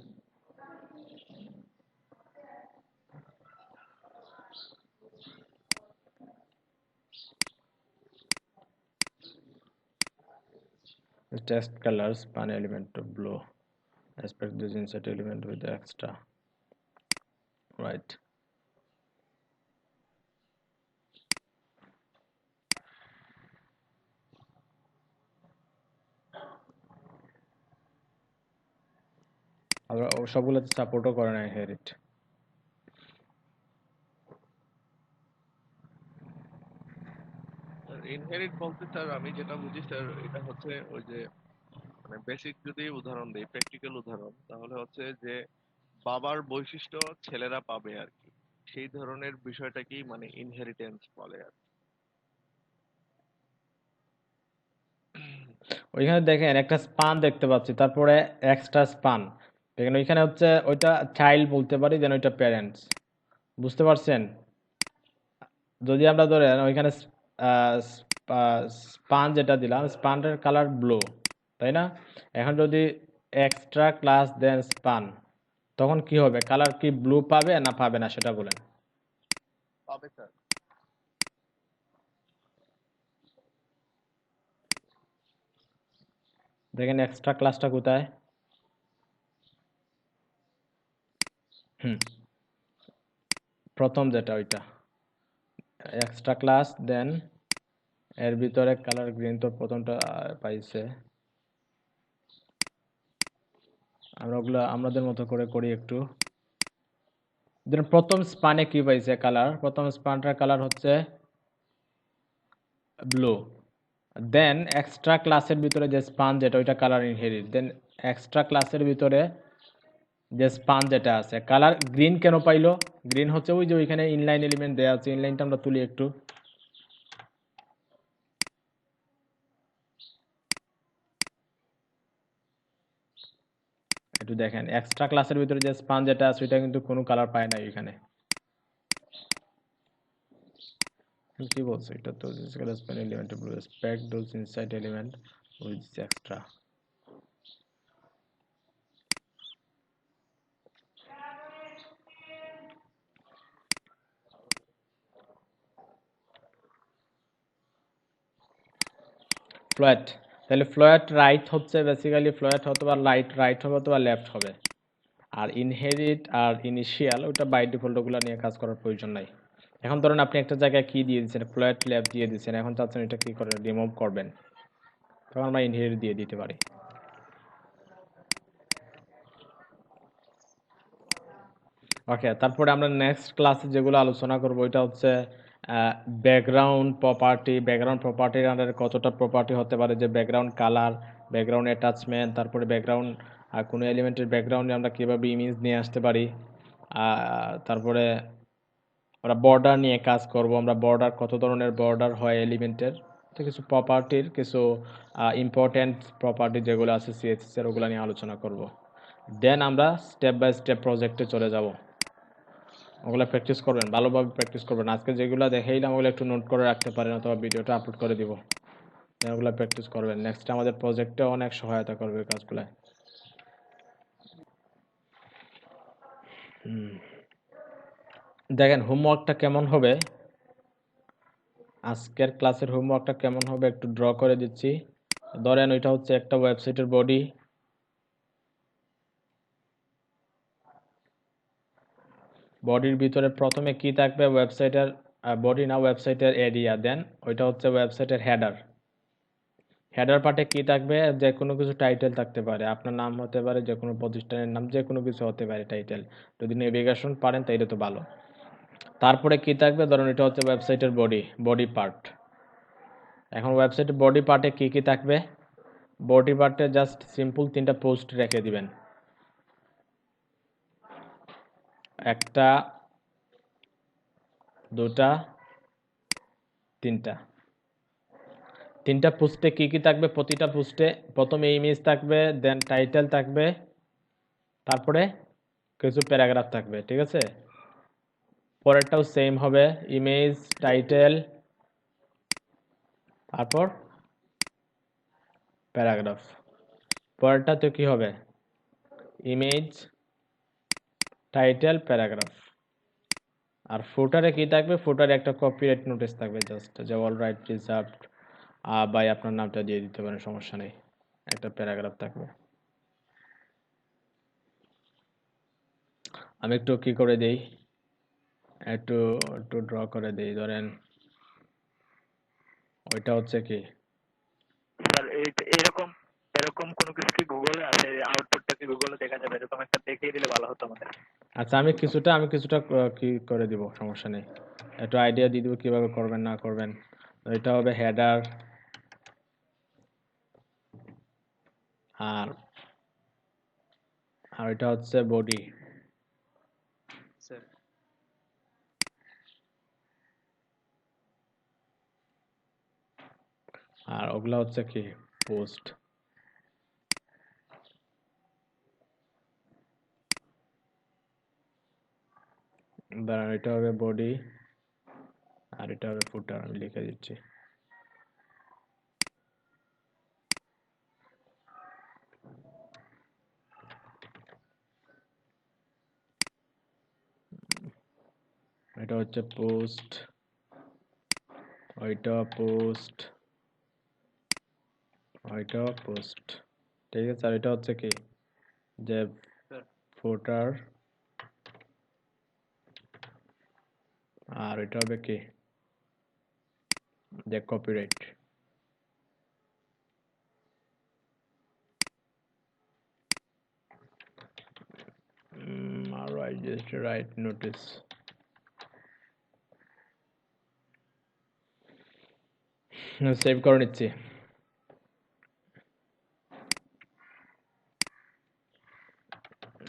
Text colors span element to blue, aspect this insert element with the extra, right? আবার সবগুলোতে সাপোর্টও করে না ইনহেরিট। ইনহেরিট বলতে স্যার আমি যেটা বুঝি স্যার এটা হচ্ছে ওই যে মানে বেসিক যদি উদাহরণ দেই, প্র্যাকটিক্যাল উদাহরণ, তাহলে হচ্ছে যে বাবার বৈশিষ্ট্য ছেলেরা পাবে আর কি, সেই ধরনের বিষয়টাকেই মানে ইনহেরিটেন্স বলে আর কি। ওইখানে দেখেন একটা স্পান দেখতে পাচ্ছি, তারপরে এক্সট্রা স্পান, দেখেন ওইখানে হচ্ছে ওইটা চাইল্ড বলতে পারি, দেন ওইটা প্যারেন্টস, বুঝতে পারছেন? যদি আমরা ধরেন ওইখানে স্পান যেটা দিলাম, স্পানের কালার ব্লু, তাই না? এখন যদি এক্সট্রা ক্লাস দেন স্পান, তখন কি হবে, কালার কি ব্লু পাবে না পাবে না সেটা বলেন। পাবে স্যার। দেখেন এক্সট্রা ক্লাসটা কোথায়, প্রথম যেটা ওইটা এক্সট্রা ক্লাস, দেন এর ভিতরে কালার গ্রিন, তো প্রথমটা পাইছে, আমরা ওগুলো আমাদের মতো করে করি একটু। দেন প্রথম স্পানে কি পাইছে কালার, প্রথম স্পানটার কালার হচ্ছে ব্লু, দেন এক্সট্রা ক্লাসের ভিতরে যে স্পান যেটা ওইটা কালার ইনহেরিট, দেন এক্সট্রা ক্লাসের ভিতরে যে স্পান যেটা আছে কালার গ্রিন কেন পাইলো, গ্রিন হচ্ছে ওই যে ওইখানে ইনলাইন এলিমেন্ট দেওয়া আছে, ইনলাইনটা আমরা তুলি একটু, একটু দেখেন এক্সট্রা ক্লাসের ভিতরে যে স্পান যেটা আছে ওইটা কিন্তু কোনো কালার পায় না এখানে, কি বলছে এটা, তো span element blue spec those inside element with extra. Float, তাহলে ফ্লোয়েট রাইট হচ্ছে বেসিক্যালি, ফ্লোয়েট অথবা লাইট রাইট হবে অথবা লেফট হবে, আর ইনহেরিট আর ইনিশিয়াল ওটা বাই ডিফল্ট, ওগুলো নিয়ে কাজ করার প্রয়োজন নাই। এখন ধরেন আপনি একটা জায়গায় কি দিয়ে দিচ্ছেন, ফ্লোয়েট লেফট দিয়ে দিচ্ছেন, এখন চাচ্ছেন এটা কি করে রিমুভ করবেন, তখন আমরা ইনহেরিট দিয়ে দিতে পারি। ওকে, তারপরে আমরা নেক্সট ক্লাসে যেগুলো আলোচনা করব এটা হচ্ছে ব্যাকগ্রাউন্ড প্রপার্টি। ব্যাকগ্রাউন্ড প্রপার্টির আন্ডারে কতটা প্রপার্টি হতে পারে, যে ব্যাকগ্রাউন্ড কালার, ব্যাকগ্রাউন্ড অ্যাটাচমেন্ট, তারপরে ব্যাকগ্রাউন্ড কোনো এলিমেন্টের ব্যাকগ্রাউন্ডে আমরা কীভাবে ইমেজ নিয়ে আসতে পারি। তারপরে আমরা বর্ডার নিয়ে কাজ করব, আমরা বর্ডার কত ধরনের বর্ডার হয় এলিমেন্টের, তো কিছু প্রপার্টির কিছু ইম্পর্ট্যান্ট প্রপার্টি যেগুলো আছে সিএসএস এর ওগুলো নিয়ে আলোচনা করব। দেন আমরা স্টেপ বাই স্টেপ প্রজেক্টে চলে যাব। ওগুলো প্র্যাকটিস করবেন, ভালোভাবে প্র্যাকটিস করবেন। আজকে যেগুলো দেখাইলাম ওগুলো একটু নোট করে রাখতে পারেন, অথবা ভিডিওটা আপলোড করে দিব, ওগুলো প্র্যাকটিস করবেন। নেক্সট আমাদের প্রজেক্টে অনেক সহায়তা করবে এই কাজগুলো। দেখেন হোমওয়ার্কটা কেমন হবে, আজকের ক্লাসের হোমওয়ার্কটা কেমন হবে একটু ড্র করে দিচ্ছি। ধরেন ওইটা হচ্ছে একটা ওয়েবসাইটের বডি, বডির ভিতরে প্রথমে কি থাকবে, ওয়েবসাইটের বডি না ওয়েবসাইটের এরিয়া, দেন ওইটা হচ্ছে ওয়েবসাইটের হেডার। হেডার পার্টে কি থাকবে, যে কোনো কিছু টাইটেল থাকতে পারে, আপনার নাম হতে পারে, যে কোনো প্রতিষ্ঠানের নাম, যে কোনো কিছু হতে পারে টাইটেল। যদি নেভিগেশন পারেন তাইলে তো ভালো। তারপরে কি থাকবে, ধরুন এটা হচ্ছে ওয়েবসাইটের বডি, বডি পার্ট। এখন ওয়েবসাইটের বডি পার্টে কি কি থাকবে, বডি পার্টে জাস্ট সিম্পল 3টা পোস্ট রেখে দিবেন, একটা, দুটা, 3টা পোস্টে কি কি থাকবে, প্রতিটা পোস্টে প্রথমে ইমেজ থাকবে, দেন টাইটেল থাকবে, তারপরে কিছু প্যারাগ্রাফ থাকবে, ঠিক আছে। পরেরটাও সেম হবে, ইমেজ, টাইটেল, তারপর প্যারাগ্রাফ। পরেরটা তো কি হবে, ইমেজ, টাইটেল, প্যারাগ্রাফ। আর ফুটারে কি থাকবে, ফুটারে একটা কপিরাইট নোটিশ থাকবে, জাস্ট যে অল রাইট রিজার্ভড, বাই আপনার নামটা দিয়ে দিতে পারেন, সমস্যা নেই, একটা প্যারাগ্রাফ থাকবে। আমি একটু কি করে দেই, একটু একটু ড্র করে দেই। ধরেন ওইটা হচ্ছে কি, স্যার এরকম এরকম কোনো কিছু কি গুগলে আছে, আউটপুটটা কি গুগলে দেখা যাবে? এরকম একটা দেখিয়ে দিলে ভালো হতো আমাদের। আচ্ছা আমি কিছুটা কি করে দিব, সমস্যা নেই, একটু আইডিয়া দিয়ে দিব কিভাবে করবেন না করবেন। এটা হবে হেডার, আর আর এটা হচ্ছে বডি, স্যার আর ওগুলা হচ্ছে কি পোস্ট। দাঁড়ান, এটা হবে বডি আর এটা হবে ফুটার, আমি লিখে দিচ্ছি। এটা হচ্ছে পোস্ট, ওইটা পোস্ট, ওইটা পোস্ট, ঠিক আছে। আর এটা হচ্ছে কি, যে স্যার ফুটার, আর এটা হবে কি, যে কপিরাইট। আর I just write notice. Save করে নিচ্ছি।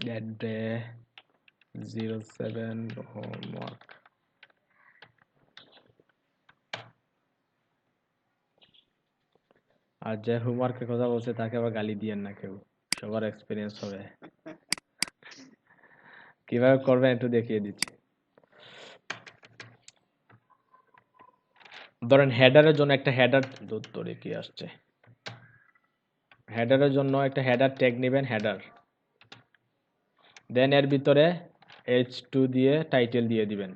That day 07 homework. আর যে হোমওয়ার্কের কথা বলছে তাকে আবার গালি দিয়েন না কেউ, সবার এক্সপিরিয়েন্স হবে। কিভাবে করবেন একটু দেখিয়ে দিচ্ছি। ধরেন হেডারের জন্য একটা হেডার, ধরে কি আসছে, হেডারের জন্য একটা হেডার ট্যাগ নেবেন, হেডার, দেন এর ভিতরে h2 দিয়ে টাইটেল দিয়ে দিবেন।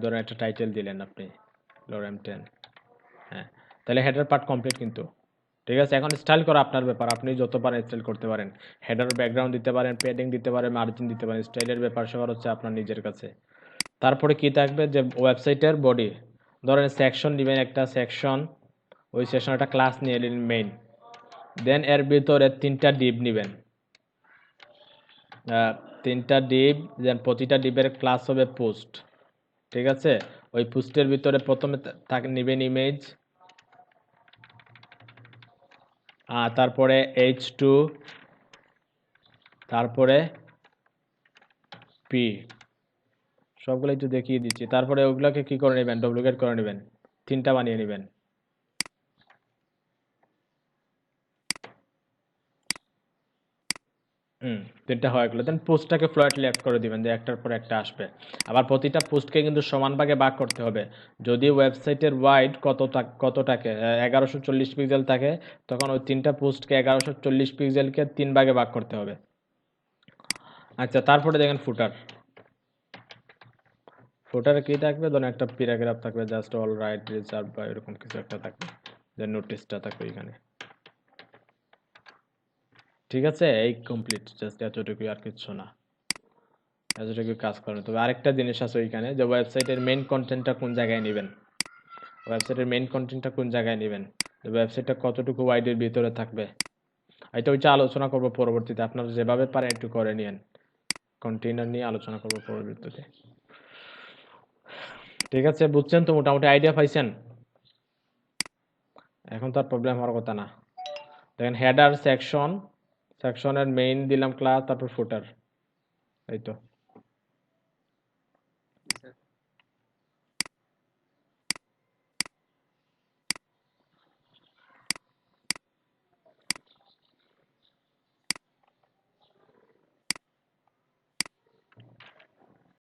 ধরেন একটা টাইটেল দিলেন আপনি, লরেম 10, হ্যাঁ, তাহলে হেডার পার্ট কমপ্লিট কিন্তু, ঠিক আছে। এখন স্টাইল করা আপনার ব্যাপার, আপনি যত পারেন স্টাইল করতে পারেন, হেডার ব্যাকগ্রাউন্ড দিতে পারেন, প্যাডিং দিতে পারেন, মার্জিন দিতে পারেন, স্টাইলের ব্যাপার সবার হচ্ছে আপনার নিজের কাছে। তারপরে কি থাকবে, যে ওয়েবসাইটের বডি, ধরেন সেকশন দিবেন, একটা সেকশন, ওই সেকশন একটা ক্লাস নিয়ে নিলেন মেইন, দেন এর ভিতরে 3টা ডিভ নেবেন, 3টা ডিভ, দেন প্রতিটা ডিভের ক্লাস হবে পোস্ট, ঠিক আছে? ওই পোস্টের ভিতরে প্রথমে তাকে নেবেন ইমেজ, তারপরে h2, তারপরে p, সবগুলো একটু দেখিয়ে দিচ্ছি। তারপরে ওগুলোকে কি করে নেবেন, ডুপ্লিকেট করে নেবেন, 3টা বানিয়ে নেবেন। হুম, 3টা হয়ে গেলো। দেন পোস্টটাকে ফ্লোট লেফট করে দিবেন, যে একটার পর একটা আসবে। আবার প্রতিটা পোস্টকে কিন্তু সমান ভাগে ভাগ করতে হবে। যদি ওয়েবসাইটের ওয়াইড কত থাকে 1140 পিক্সেল থাকে, তখন ওই 3টা পোস্টকে 1140 পিক্সেলকে 3 ভাগে ভাগ করতে হবে। আচ্ছা, তারপরে দেখেন ফুটার। ফুটারে কি থাকবে, ধরুন একটা প্যারাগ্রাফ থাকবে, জাস্ট অল রাইট রিজার্ভ বা এরকম কিছু একটা থাকবে, যে নোটিশটা থাকবে এখানে, ঠিক আছে? এই কমপ্লিট, জাস্ট এতটুকুই, আর কিছু না, এতটুকু কাজ করেন। তবে আরেকটা জিনিস আছে ওইখানে, যে ওয়েবসাইটের মেইন কন্টেন্টটা কোন জায়গায় নেবেন, ওয়েবসাইটের মেইন কন্টেন্টটা কোন জায়গায় নেবেন, ওয়েবসাইটটা কতটুকু ওয়াইডের ভিতরে থাকবে, এটা ওইটা আলোচনা করবো পরবর্তীতে। আপনারা যেভাবে পারেন একটু করে নিন, কন্টেইনার নিয়ে আলোচনা করবো পরবর্তীতে, ঠিক আছে? বুঝছেন তো, মোটামুটি আইডিয়া পাইছেন? এখন তো আর প্রবলেম হওয়ার কথা না। দেখেন হেডার সেকশন, সেকশনের মেইন দিলাম ক্লাস, তারপর ফুটার, এই তো।